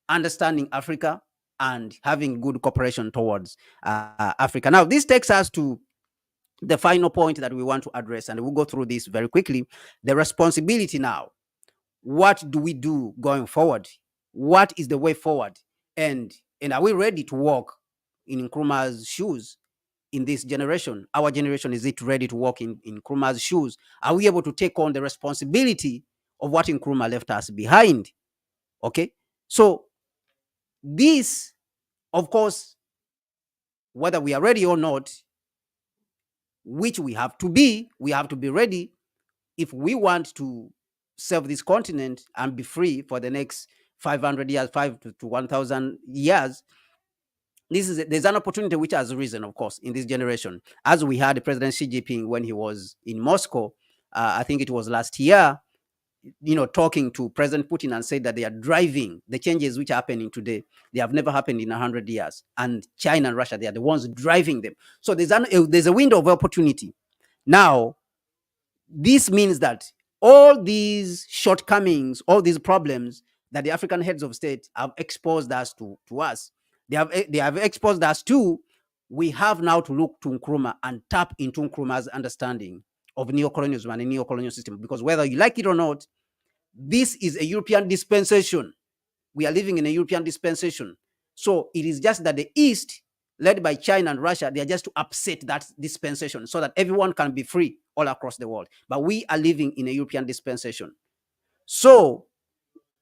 understanding Africa and having good cooperation towards Africa. Now, this takes us to the final point that we want to address, and we'll go through this very quickly. The responsibility now. What do we do going forward? What is the way forward? And are we ready to walk in Nkrumah's shoes in this generation? Our generation, is it ready to walk in Nkrumah's shoes? Are we able to take on the responsibility of what Nkrumah left us behind? Okay, so this, of course, whether we are ready or not, which we have to be ready if we want to serve this continent and be free for the next 500 years, 5 to 1,000 years. There's an opportunity which has arisen, of course, in this generation. As we had President Xi Jinping when he was in Moscow, I think it was last year, talking to President Putin, and said that they are driving the changes which are happening today. They have never happened in 100 years. And China and Russia, they are the ones driving them. So there's a window of opportunity. Now, this means that all these shortcomings, all these problems that the African heads of state have exposed us to us, they have exposed us to, we have now to look to Nkrumah and tap into Nkrumah's understanding of neocolonialism and a neocolonial system. Because whether you like it or not, this is a European dispensation. We are living in a European dispensation. So it is just that the East, led by China and Russia, they are just to upset that dispensation so that everyone can be free all across the world. But we are living in a European dispensation. So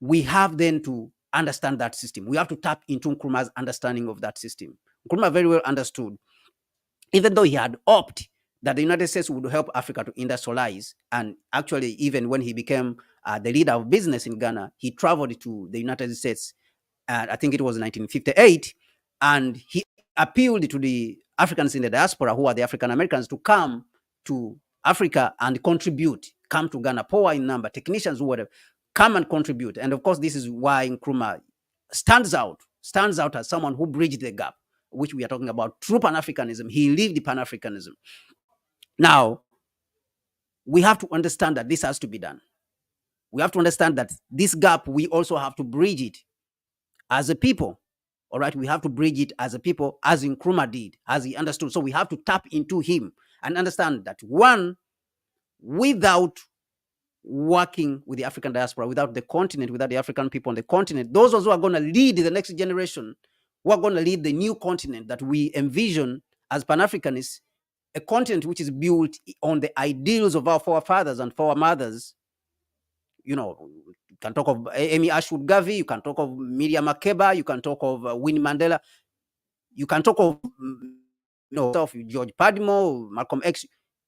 we have then to understand that system. We have to tap into Nkrumah's understanding of that system. Nkrumah very well understood, even though he had hoped that the United States would help Africa to industrialize. And actually, even when he became the leader of business in Ghana, he traveled to the United States, I think it was 1958, and he appealed to the Africans in the diaspora, who are the African Americans, to come to Africa and contribute, come to Ghana, poor in number, technicians, whatever, come and contribute. And of course, this is why Nkrumah stands out as someone who bridged the gap, which we are talking about, true Pan-Africanism. He lived Pan-Africanism. Now, we have to understand that this has to be done. We have to understand that this gap, we also have to bridge it as a people. All right, we have to bridge it as a people, as Nkrumah did, as he understood. So we have to tap into him and understand that, one, without working with the African diaspora, without the continent, without the African people on the continent, those who are going to lead the next generation, who are going to lead the new continent that we envision as Pan-Africanists, a continent which is built on the ideals of our forefathers and foremothers. You can talk of Amy Ashwood Garvey, you can talk of Miriam Makeba, you can talk of Winnie Mandela, you can talk of George Padmore, Malcolm X.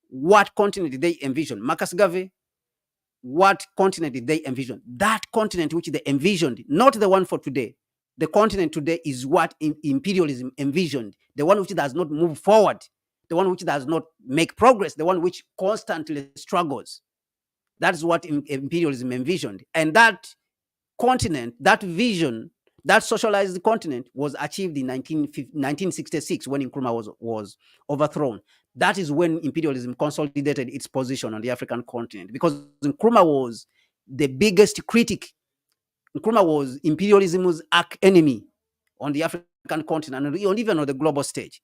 What continent did they envision? Marcus Garvey, what continent did they envision? That continent which they envisioned, not the one for today. The continent today is what imperialism envisioned, the one which does not move forward, the one which does not make progress, the one which constantly struggles. That's what imperialism envisioned. And that continent, that vision, that socialized continent was achieved in 1966 when Nkrumah was overthrown. That is when imperialism consolidated its position on the African continent, because Nkrumah was the biggest critic Nkrumah was imperialism's arch enemy on the African continent and even on the global stage.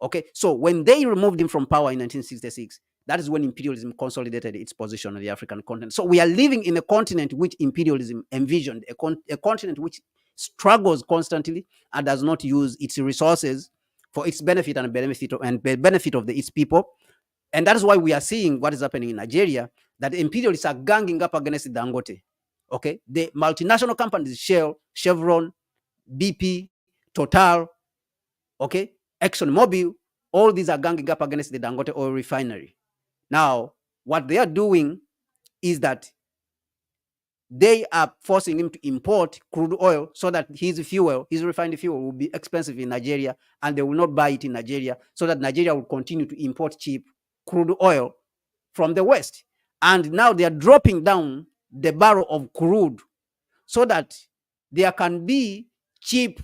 Okay, so when they removed him from power in 1966, that is when imperialism consolidated its position on the African continent. So we are living in a continent which imperialism envisioned, a continent which struggles constantly and does not use its resources for its benefit and benefit of its people. And that is why we are seeing what is happening in Nigeria, that imperialists are ganging up against Dangote. Okay, the multinational companies, Shell, Chevron, BP, Total, okay, ExxonMobil, all these are ganging up against the Dangote oil refinery. Now, what they are doing is that they are forcing him to import crude oil so that his refined fuel will be expensive in Nigeria, and they will not buy it in Nigeria, so that Nigeria will continue to import cheap crude oil from the West. And now they are dropping down the barrel of crude so that there can be cheap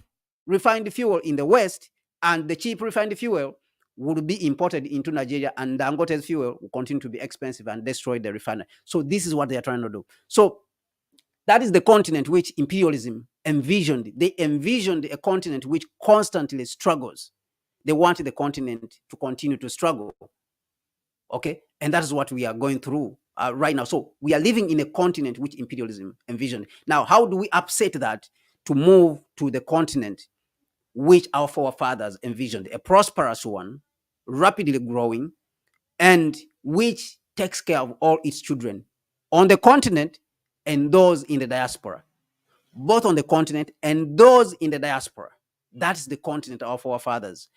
refined fuel in the West, and the cheap refined fuel would be imported into Nigeria, and Dangote's fuel will continue to be expensive and destroy the refinery. So this is what they are trying to do. So that is the continent which imperialism envisioned. They envisioned a continent which constantly struggles. They wanted the continent to continue to struggle. Okay, and that is what we are going through right now. So we are living in a continent which imperialism envisioned. Now, how do we upset that to move to the continent which our forefathers envisioned? A prosperous one, rapidly growing, and which takes care of all its children on the continent and those in the diaspora. Both on the continent and those in the diaspora. That's the continent our forefathers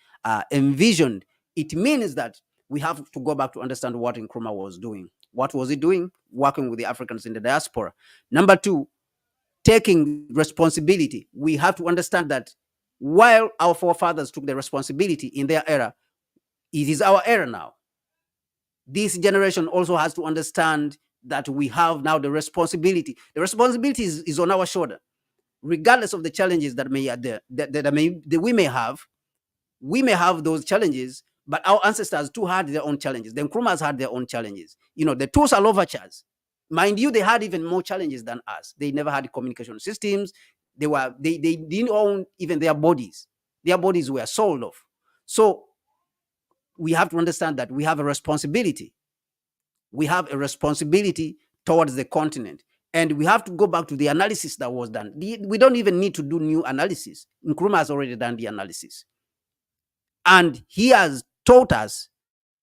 envisioned. It means that we have to go back to understand what Nkrumah was doing. What was he doing? Working with the Africans in the diaspora. Number two, taking responsibility. We have to understand that while our forefathers took the responsibility in their era, it is our era now. This generation also has to understand that we have now the responsibility. The responsibility is on our shoulder, regardless of the challenges that we may have. We may have those challenges, but our ancestors too had their own challenges. The Nkrumahs had their own challenges. The two Salovachas, mind you, they had even more challenges than us. They never had communication systems. They didn't own even their bodies. Their bodies were sold off. So we have to understand that we have a responsibility. We have a responsibility towards the continent. And we have to go back to the analysis that was done. We don't even need to do new analysis. Nkrumah has already done the analysis. And he has taught us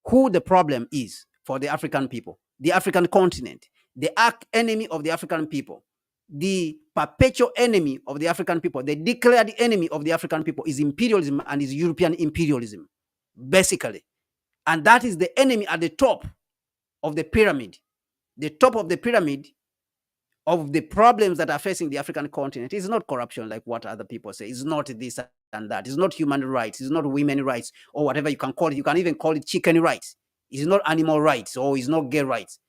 who the problem is for the African people, the African continent, the arch enemy of the African people, the perpetual enemy of the African people, the declared enemy of the African people is imperialism and is European imperialism, basically. And that is the enemy at the top of the pyramid. The top of the pyramid of the problems that are facing the African continent is not corruption like what other people say. It's not this and that. It's not human rights. It's not women's rights or whatever you can call it. You can even call it chicken rights. It's not animal rights or it's not gay rights.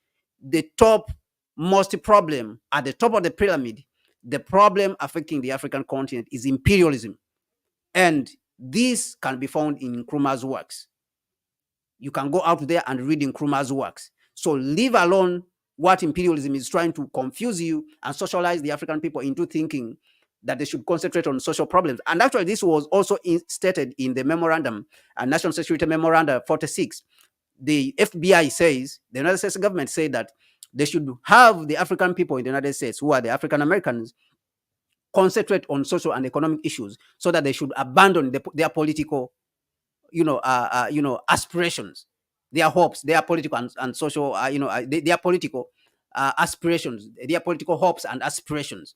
The top most problem at the top of the pyramid, the problem affecting the African continent is imperialism. And this can be found in Nkrumah's works. You can go out there and read Nkrumah's works. So leave alone what imperialism is trying to confuse you and socialize the African people into thinking that they should concentrate on social problems. And actually, this was also stated in the memorandum, National Security Memorandum 46. The FBI says, the United States government said that they should have the African people in the United States, who are the African Americans, concentrate on social and economic issues so that they should abandon their political, aspirations, their hopes, their political and social, their political aspirations, their political hopes and aspirations.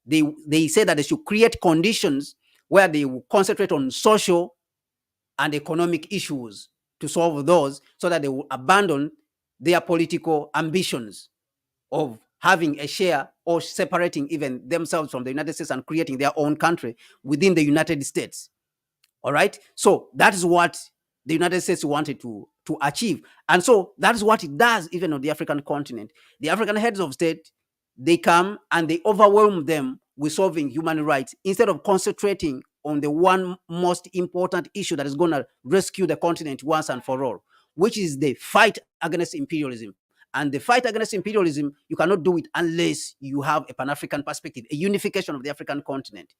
They say that they should create conditions where they will concentrate on social and economic issues to solve those, so that they will abandon their political ambitions of having a share or separating even themselves from the United States and creating their own country within the United States. All right. So that is what the United States wanted to achieve. And so that is what it does even on the African continent. The African heads of state, they come and they overwhelm them with solving human rights instead of concentrating on the one most important issue that is going to rescue the continent once and for all, which is the fight against imperialism. And the fight against imperialism, you cannot do it unless you have a Pan-African perspective, a unification of the African continent.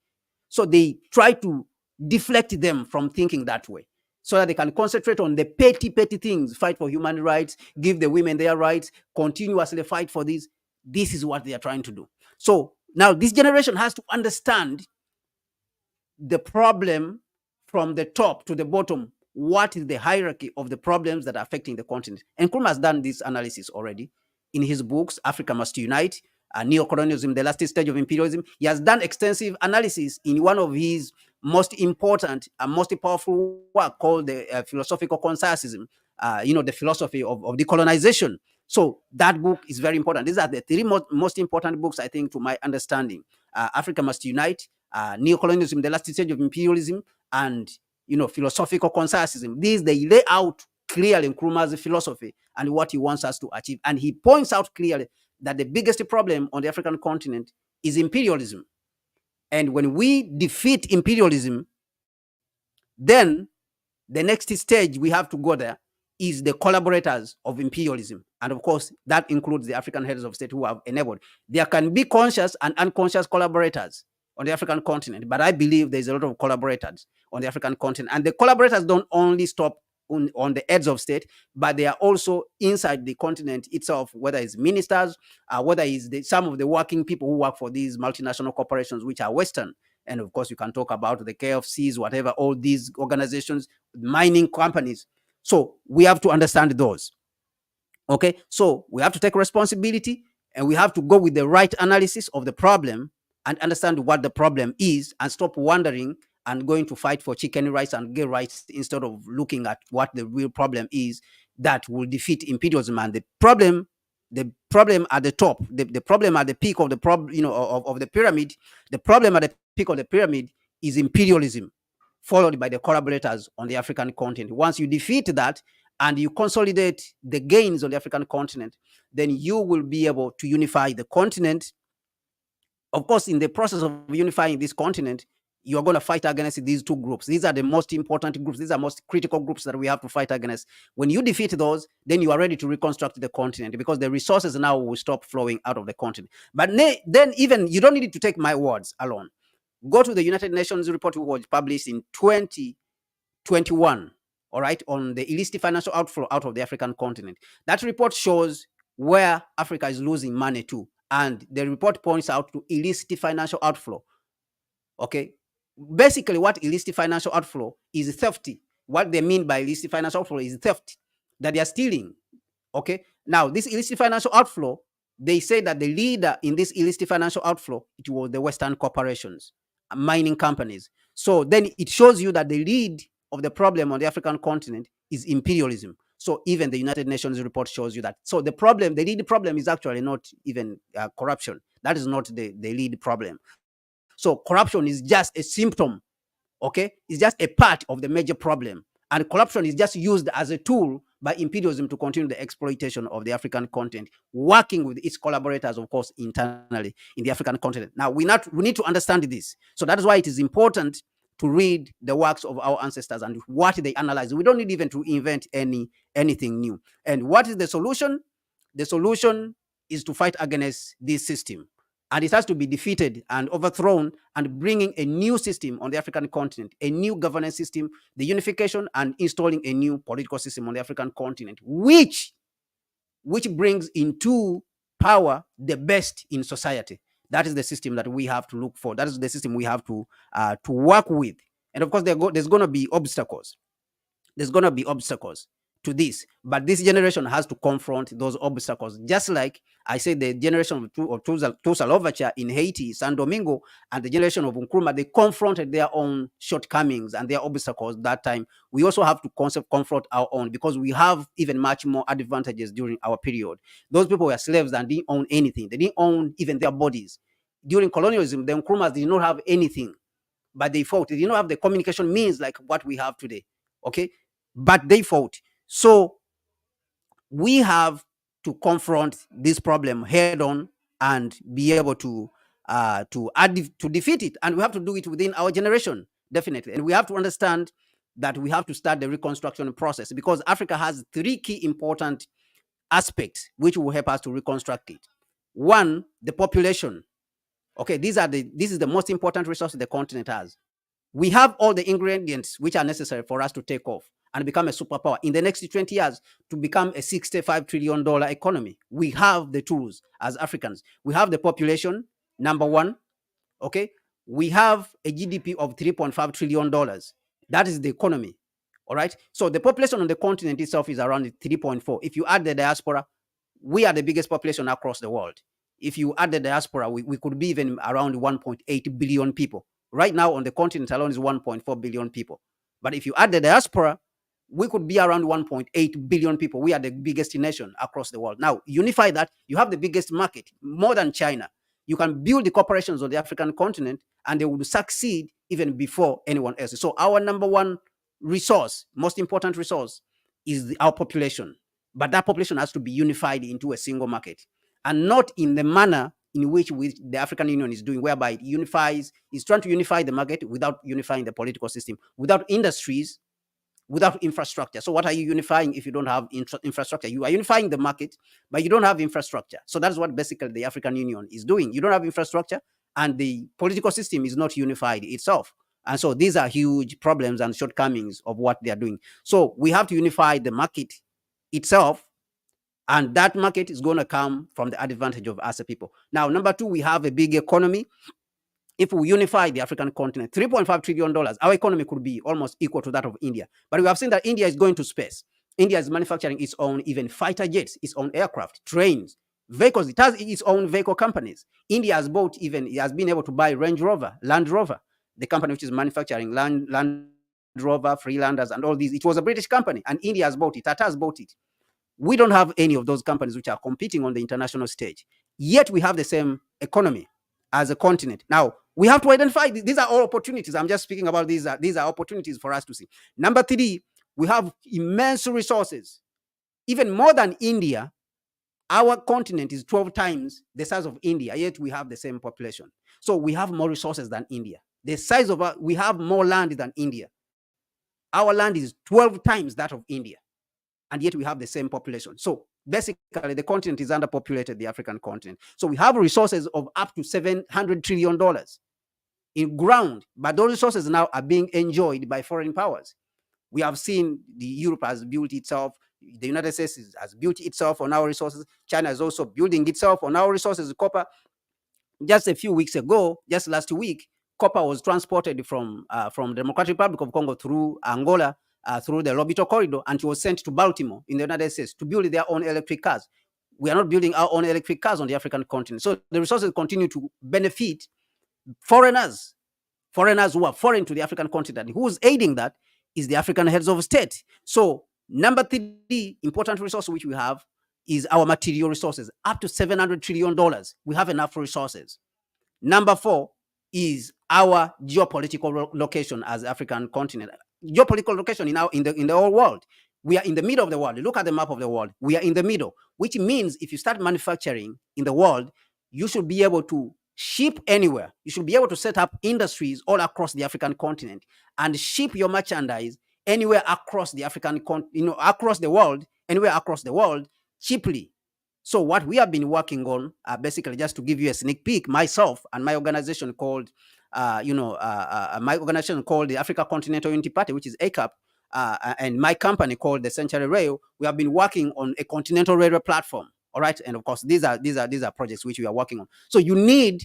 So they try to deflect them from thinking that way, so that they can concentrate on the petty things, fight for human rights, give the women their rights, continuously fight for this. This is what they are trying to do. So now this generation has to understand the problem from the top to the bottom. What is the hierarchy of the problems that are affecting the continent? And Nkrumah has done this analysis already in his books, Africa Must Unite, Neo-Colonialism, The Last Stage of Imperialism. He has done extensive analysis in one of his most important and most powerful work called the Philosophical Consensusism, the philosophy of decolonization. So that book is very important. These are the three most important books, I think, to my understanding. Africa Must Unite, Neo-Colonialism, The Last Stage of Imperialism, and Philosophical Consensusism. These, they lay out clearly Nkrumah's philosophy and what he wants us to achieve. And he points out clearly that the biggest problem on the African continent is imperialism. And when we defeat imperialism, then the next stage we have to go there is the collaborators of imperialism. And of course, that includes the African heads of state who have enabled. There can be conscious and unconscious collaborators on the African continent, but I believe there's a lot of collaborators on the African continent. And the collaborators don't only stop on the heads of state, but they are also inside the continent itself, whether it's ministers, whether it's some of the working people who work for these multinational corporations, which are Western. And of course, you can talk about the KFCs, whatever, all these organizations, mining companies. So we have to understand those. Okay, so we have to take responsibility, and we have to go with the right analysis of the problem and understand what the problem is, and stop wondering and going to fight for chicken rights and gay rights instead of looking at what the real problem is that will defeat imperialism. And the problem at the top, the problem at the peak of the problem, of the pyramid, the problem at the peak of the pyramid is imperialism, followed by the collaborators on the African continent. Once you defeat that and you consolidate the gains on the African continent, then you will be able to unify the continent. Of course, in the process of unifying this continent, you're going to fight against these two groups. These are the most important groups. These are most critical groups that we have to fight against. When you defeat those, then you are ready to reconstruct the continent, because the resources now will stop flowing out of the continent. But then even, you don't need to take my words alone. Go to the United Nations report, which was published in 2021, all right, on the illicit financial outflow out of the African continent. That report shows where Africa is losing money to. And the report points out to illicit financial outflow. Okay. Basically, what illicit financial outflow is theft. What they mean by illicit financial outflow is theft, that they are stealing. Okay. Now, this illicit financial outflow, they say that the leader in this illicit financial outflow, it was the Western corporations, mining companies. So then it shows you that the lead of the problem on the African continent is imperialism. So even the United Nations report shows you that. So the lead problem is actually not even corruption. That is not the lead problem. So corruption is just a symptom, okay? It's just a part of the major problem. And corruption is just used as a tool by imperialism to continue the exploitation of the African continent, working with its collaborators, of course, internally in the African continent. Now, we need to understand this. So that is why it is important to read the works of our ancestors and what they analyze. We don't need even to invent anything new. And what is the solution? The solution is to fight against this system. And it has to be defeated and overthrown, and bringing a new system on the African continent, a new governance system, the unification and installing a new political system on the African continent, which brings into power the best in society. That is the system that we have to look for. That is the system we have to work with. And of course, there's going to be obstacles. There's going to be obstacles to this, but this generation has to confront those obstacles. Just like I said, the generation of Toussaint Louverture in Haiti, San Domingo, and the generation of Nkrumah, they confronted their own shortcomings and their obstacles that time. We also have to confront our own, because we have even much more advantages during our period. Those people were slaves and didn't own anything. They didn't own even their bodies. During colonialism, the Nkrumahs did not have anything, but they fought. They did not have the communication means like what we have today. Okay, but they fought. So we have to confront this problem head on and be able to defeat it. And we have to do it within our generation, definitely. And we have to understand that we have to start the reconstruction process, because Africa has three key important aspects which will help us to reconstruct it. One, the population. Okay, this is the most important resource the continent has. We have all the ingredients which are necessary for us to take off and become a superpower in the next 20 years to become a $65 trillion economy. We have the tools as Africans. We have the population, number one. Okay, we have a GDP of $3.5 trillion. That is the economy. All right. So the population on the continent itself is around 3.4. If you add the diaspora, we are the biggest population across the world. If you add the diaspora, we could be even around 1.8 billion people. Right now on the continent alone is 1.4 billion people. But if you add the diaspora, we could be around 1.8 billion people. We are the biggest nation across the world. Now, unify that, you have the biggest market, more than China. You can build the corporations on the African continent and they will succeed even before anyone else. So our number one resource, most important resource, is our population. But that population has to be unified into a single market, and not in the manner in which the African Union is doing, whereby it's trying to unify the market without unifying the political system, without industries, without infrastructure. So what are you unifying if you don't have infrastructure? You are unifying the market, but you don't have infrastructure. So that's what basically the African Union is doing. You don't have infrastructure, and the political system is not unified itself. And so these are huge problems and shortcomings of what they are doing. So we have to unify the market itself, and that market is going to come from the advantage of us people. Now, number two, we have a big economy. If we unify the African continent, $3.5 trillion, our economy could be almost equal to that of India. But we have seen that India is going to space. India is manufacturing its own even fighter jets, its own aircraft, trains, vehicles. It has its own vehicle companies. India has been able to buy Range Rover, Land Rover, the company which is manufacturing Land Rover, Freelanders, and all these. It was a British company, and India has bought it. Tata has bought it. We don't have any of those companies which are competing on the international stage. Yet we have the same economy as a continent. Now, we have to identify these are all opportunities. I'm just speaking about these are opportunities for us to see. Number three, we have immense resources. Even more than India, our continent is 12 times the size of India, yet we have the same population. So we have more resources than India. The size of we have more land than India. Our land is 12 times that of India, and yet we have the same population. So basically, the continent is underpopulated, the African continent. So we have resources of up to $700 trillion in ground, but those resources now are being enjoyed by foreign powers. We have seen Europe has built itself, the United States has built itself on our resources. China is also building itself on our resources. Copper, just a few weeks ago, just last week, copper was transported from the Democratic Republic of Congo through Angola, through the Lobito corridor, and it was sent to Baltimore in the United States to build their own electric cars. We are not building our own electric cars on the African continent. So the resources continue to benefit foreigners who are foreign to the African continent. Who's aiding that is the African heads of state. So number three important resource which we have is our material resources, up to $700 trillion. We have enough resources. Number four is our geopolitical location as African continent. Geopolitical location in the whole world. We are in the middle of the world. Look at the map of the world. We are in the middle, which means if you start manufacturing in the world, you should be able to ship anywhere. You should be able to set up industries all across the African continent and ship your merchandise anywhere across the African continent, across the world, anywhere across the world cheaply. So what we have been working on, basically, just to give you a sneak peek, myself and my organization called, my organization called the Africa Continental Unity Party, which is ACAP, and my company called the Century Rail, we have been working on a continental railway platform. All right, and of course, these are projects which we are working on. So you need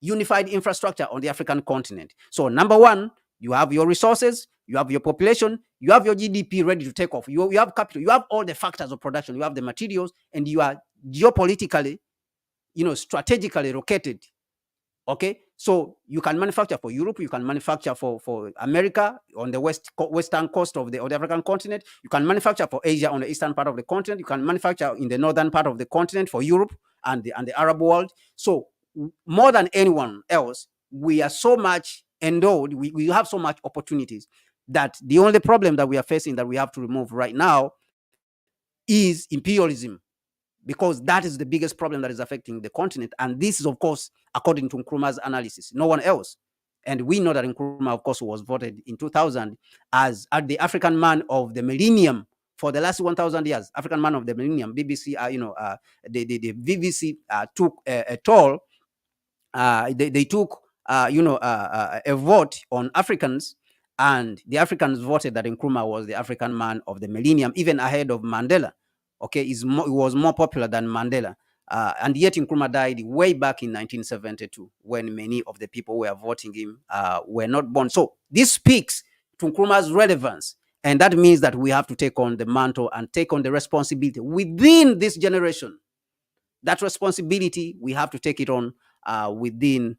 unified infrastructure on the African continent. So number one, you have your resources, you have your population, you have your GDP ready to take off. You have capital, you have all the factors of production, you have the materials, and you are geopolitically, strategically located. Okay, so you can manufacture for Europe, you can manufacture for America on the western coast of the African continent, you can manufacture for Asia on the eastern part of the continent, you can manufacture in the northern part of the continent for Europe and the Arab world. So more than anyone else, we are so much endowed, we have so much opportunities that the only problem that we are facing that we have to remove right now is imperialism, because that is the biggest problem that is affecting the continent. And this is, of course, according to Nkrumah's analysis, no one else. And we know that Nkrumah, of course, was voted in 2000 as the African man of the millennium for the last 1,000 years. African man of the millennium, BBC, the VVC took a toll. They took, a vote on Africans, and the Africans voted that Nkrumah was the African man of the millennium, even ahead of Mandela. Okay, he was more popular than Mandela. And yet Nkrumah died way back in 1972, when many of the people who were voting him were not born. So this speaks to Nkrumah's relevance. And that means that we have to take on the mantle and take on the responsibility within this generation. That responsibility, we have to take it on within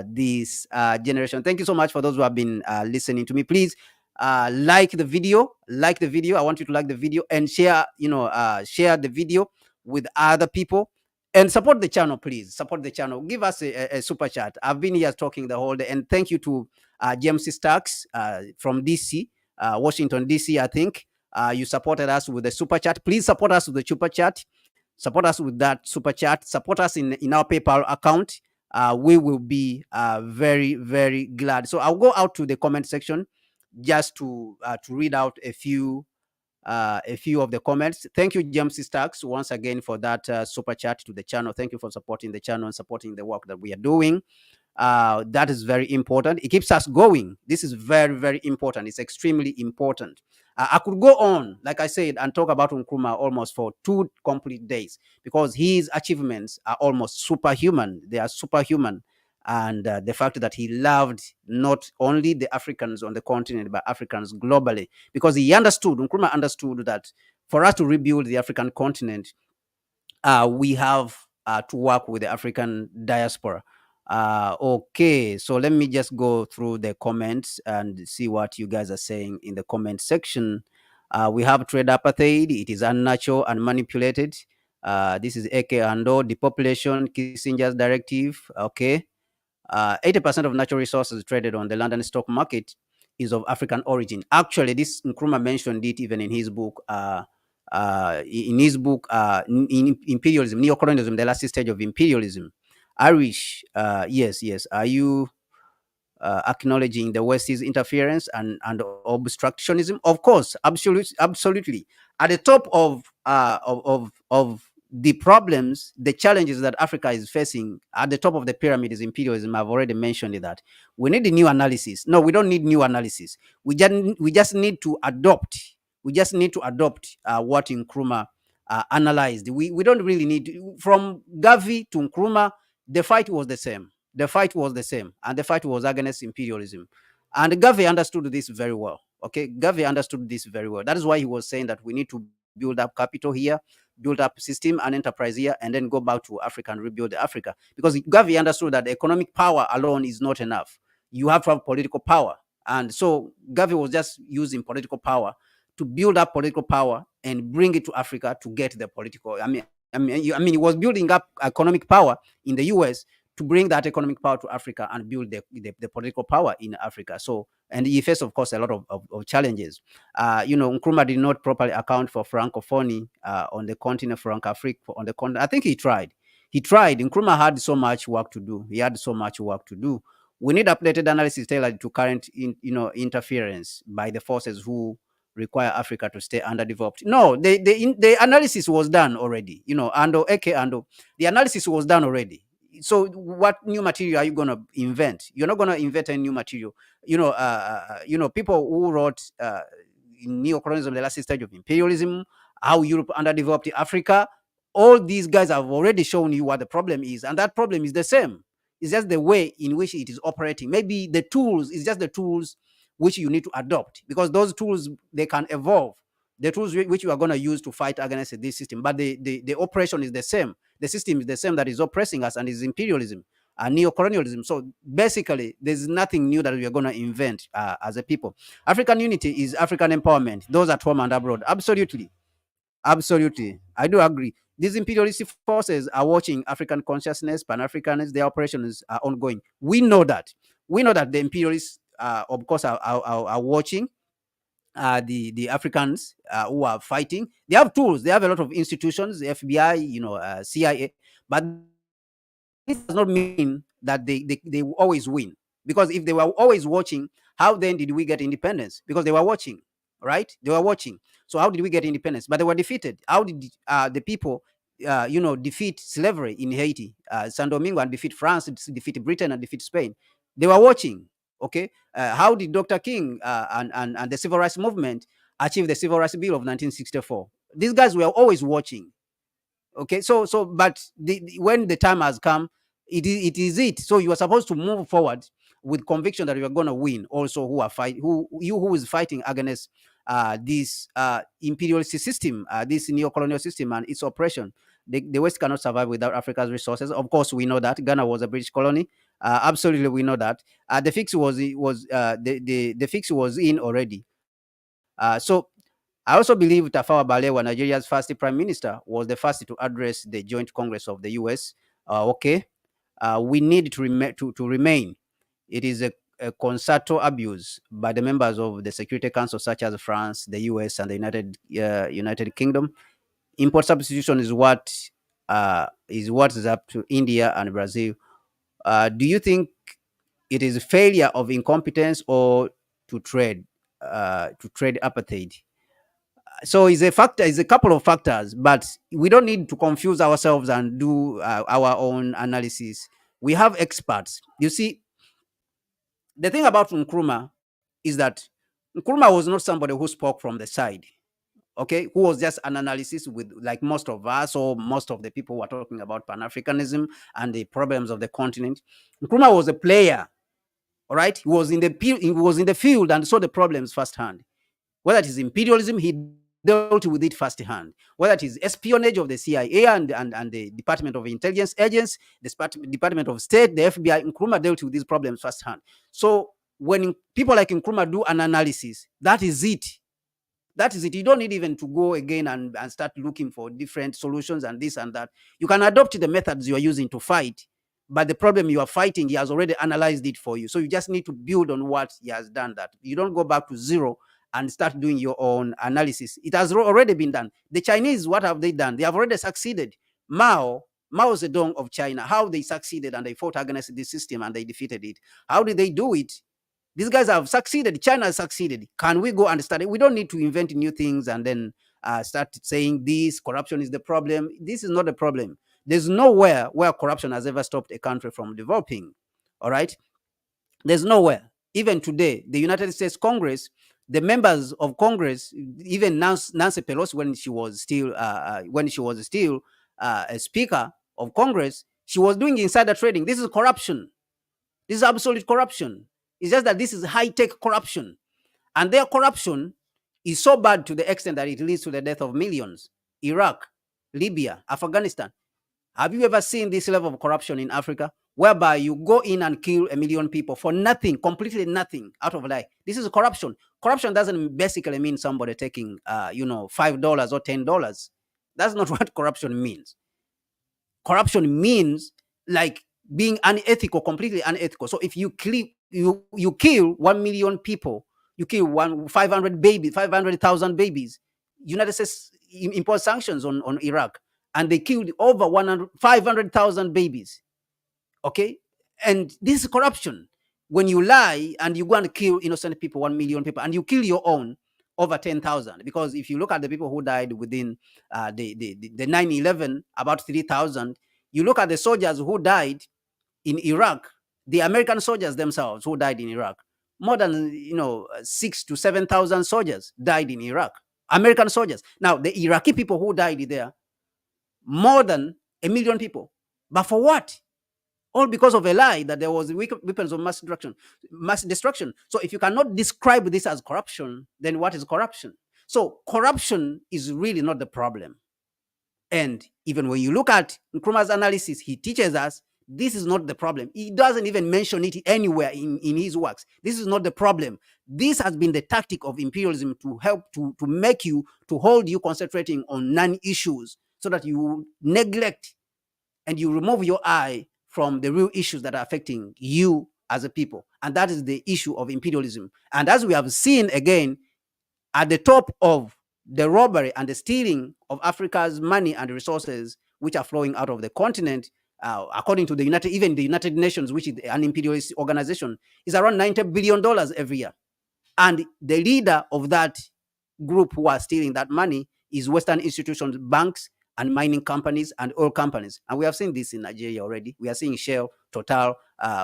this generation. Thank you so much for those who have been listening to me. Please like the video. I want you to like the video and share, share the video with other people. And support the channel, please. Support the channel. Give us a super chat. I've been here talking the whole day. And thank you to James Starks from DC, Washington, DC, I think. You supported us with the super chat. Please support us with the super chat. Support us with that super chat. Support us in our PayPal account. We will be very, very glad. So I'll go out to the comment section just to read out a few of the comments. Thank you, James Starks, once again for that super chat to the channel. Thank you for supporting the channel and supporting the work that we are doing. That is very important. It keeps us going. This is very, very important. It's extremely important. I could go on, like I said, and talk about Nkrumah almost for 2 complete days, because his achievements are almost superhuman. They are superhuman. And the fact that he loved not only the Africans on the continent, but Africans globally, because Nkrumah understood that for us to rebuild the African continent, we have to work with the African diaspora. Okay, so let me just go through the comments and see what you guys are saying in the comment section. We have trade apartheid. It is unnatural and manipulated. This is AK Ando, depopulation, Kissinger's directive. Okay. 80% of natural resources traded on the London stock market is of African origin. Actually, this Nkrumah mentioned it even in his book. In Imperialism, Neocolonialism, the last stage of imperialism. Irish, yes. Are you acknowledging the West's interference and obstructionism? Of course, absolutely. At the top of the problems, the challenges that Africa is facing, at the top of the pyramid is imperialism. I've already mentioned that. We need a new analysis. No, we don't need new analysis. We just need to adopt. We just need to adopt what Nkrumah analyzed. We don't really need from Garvey to Nkrumah. The fight was the same. And the fight was against imperialism. And Garvey understood this very well. Okay, Garvey understood this very well. That is why he was saying that we need to build up capital here, build up system and enterprise here, and then go back to Africa and rebuild Africa. Because Garvey understood that economic power alone is not enough. You have to have political power. And so Garvey was just using political power to build up political power and bring it to Africa to get the political. He was building up economic power in the US to bring that economic power to Africa and build the political power in Africa. So, and he faced, of course, a lot of challenges. Nkrumah did not properly account for Francophonie on the continent, Francophrique on the continent. I think he tried. Nkrumah had so much work to do. We need updated analysis tailored to current, interference by the forces who require Africa to stay underdeveloped. No, the analysis was done already. The analysis was done already. So what new material are you going to invent? You're not going to invent any new material. People who wrote in neocolonialism, the last stage of imperialism, how Europe underdeveloped Africa, all these guys have already shown you what the problem is, and that problem is the same. It's just the way in which it is operating. Maybe the tools is just the tools which you need to adopt, because those tools, they can evolve. The tools which you are going to use to fight against this system, but the operation is the same. The system is the same that is oppressing us, and is imperialism and neocolonialism. So basically, there's nothing new that we are going to invent as a people. African unity is African empowerment, those at home and abroad. Absolutely. I do agree. These imperialist forces are watching African consciousness, Pan-Africanism. Their operations are ongoing. We know that. The imperialists, of course, are watching the Africans who are fighting. They have tools. They have a lot of institutions, the FBI, CIA. But this does not mean that they will always win. Because if they were always watching, how then did we get independence? Because they were watching. right? They were watching. So how did we get independence? But they were defeated. How did the people, defeat slavery in Haiti, San Domingo, and defeat France, defeat Britain, and defeat Spain? They were watching. Okay, how did Dr. King and the civil rights movement achieve the Civil Rights Bill of 1964? These guys were always watching. Okay, but when the time has come, it is. So you are supposed to move forward with conviction that you are going to win. Also, who is fighting against this imperialist system, this neo-colonial system and its oppression. The West cannot survive without Africa's resources. Of course, we know that Ghana was a British colony. Absolutely, we know that. The fix the fix was in already. So I also believe Tafawa Balewa, Nigeria's first prime minister, was the first to address the Joint Congress of the US. Okay, we need to remain. It is a concerto abuse by the members of the Security Council, such as France, the US, and the United Kingdom. Import substitution is up to India and Brazil. Do you think it is a failure of incompetence or to trade apartheid? So it's a factor, it's a couple of factors, but we don't need to confuse ourselves and do our own analysis. We have experts. You see, the thing about Nkrumah is that Nkrumah was not somebody who spoke from the side, okay, who was just an analysis with, like most of us or most of the people who are talking about Pan-Africanism and the problems of the continent. Nkrumah was a player, all right? He was in the field and saw the problems firsthand. Whether it is imperialism, he dealt with it firsthand. Whether it is espionage of the CIA and the Department of Intelligence agents, the Department of State, the FBI, Nkrumah dealt with these problems firsthand. So when people like Nkrumah do an analysis, that is it. That is it. You don't need even to go again and start looking for different solutions and this and that. You can adopt the methods you are using to fight, but the problem you are fighting, he has already analyzed it for you. So you just need to build on what he has done. That you don't go back to zero and start doing your own analysis. It has already been done. The Chinese, what have they done? They have already succeeded. Mao Zedong of China, how they succeeded and they fought against the system and they defeated it. How did they do it? These guys have succeeded. China has succeeded. Can we go and study? We don't need to invent new things and then start saying this corruption is the problem. This is not the problem. There's nowhere where corruption has ever stopped a country from developing. All right? There's nowhere. Even today, the United States Congress, the members of Congress, even Nancy Pelosi, when she was still a Speaker of Congress, she was doing insider trading. This is corruption. This is absolute corruption. It's just that this is high-tech corruption. And their corruption is so bad to the extent that it leads to the death of millions. Iraq, Libya, Afghanistan. Have you ever seen this level of corruption in Africa? Whereby you go in and kill 1 million people for nothing, completely nothing out of life. This is corruption. Corruption doesn't basically mean somebody taking, $5 or $10. That's not what corruption means. Corruption means like being unethical, completely unethical. So if you kill 1 million people, you kill 500,000 babies. United States imposed sanctions on Iraq, and they killed over 500,000 babies. Okay, and this is corruption. When you lie and you go and kill innocent people, 1 million people, and you kill your own over 10,000, because if you look at the people who died within the 9/11, about 3,000. You look at the soldiers who died in Iraq, the American soldiers themselves who died in Iraq, more than 6,000 to 7,000 soldiers died in Iraq. American soldiers. Now the Iraqi people who died there, more than 1 million people. But for what? All because of a lie that there was weapons of mass destruction. So if you cannot describe this as corruption, then what is corruption? So corruption is really not the problem. And even when you look at Nkrumah's analysis, he teaches us this is not the problem. He doesn't even mention it anywhere in his works. This is not the problem. This has been the tactic of imperialism to help to make you, to hold you concentrating on non-issues so that you neglect and you remove your eye from the real issues that are affecting you as a people. And that is the issue of imperialism. And as we have seen again, at the top of the robbery and the stealing of Africa's money and resources, which are flowing out of the continent, according to the United Nations, which is an imperialist organization, is around $90 billion every year. And the leader of that group who are stealing that money is Western institutions, banks, and mining companies and oil companies. And we have seen this in Nigeria already. We are seeing Shell, Total,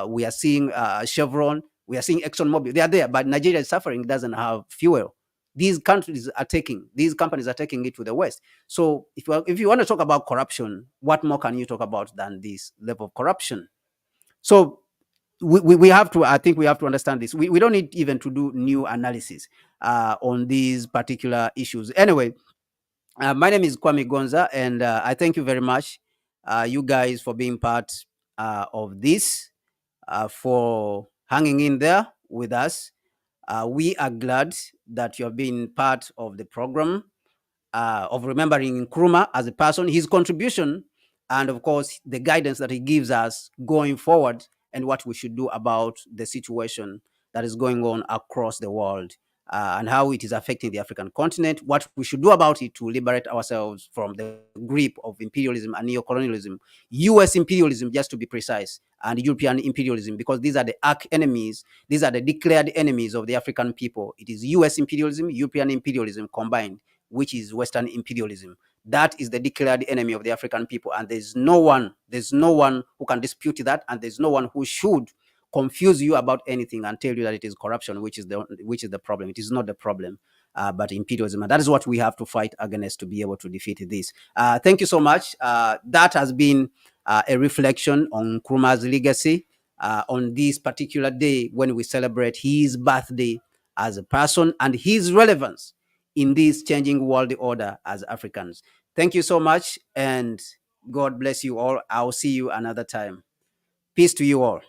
we are seeing Chevron, we are seeing ExxonMobil. They are there, but Nigeria is suffering, doesn't have fuel. These companies are taking it to the West. So if you want to talk about corruption, what more can you talk about than this level of corruption? So we have to, I think we have to understand this. We don't need even to do new analysis on these particular issues. Anyway, my name is Kwame Gonza, and I thank you very much, you guys, for being part of this, for hanging in there with us. We are glad that you have been part of the program, of remembering Nkrumah as a person, his contribution, and of course, the guidance that he gives us going forward and what we should do about the situation that is going on across the world, and how it is affecting the African continent, what we should do about it to liberate ourselves from the grip of imperialism and neocolonialism, US imperialism, just to be precise, and European imperialism, because these are the arch enemies, these are the declared enemies of the African people. It is US imperialism, European imperialism combined, which is Western imperialism. That is the declared enemy of the African people, and there's no one who can dispute that, and there's no one who should confuse you about anything and tell you that it is corruption, which is the problem. It is not the problem, but imperialism, and that is what we have to fight against to be able to defeat this. Thank you so much. That has been a reflection on Nkrumah's legacy on this particular day when we celebrate his birthday as a person and his relevance in this changing world order as Africans. Thank you so much, and God bless you all. I'll see you another time. Peace to you all.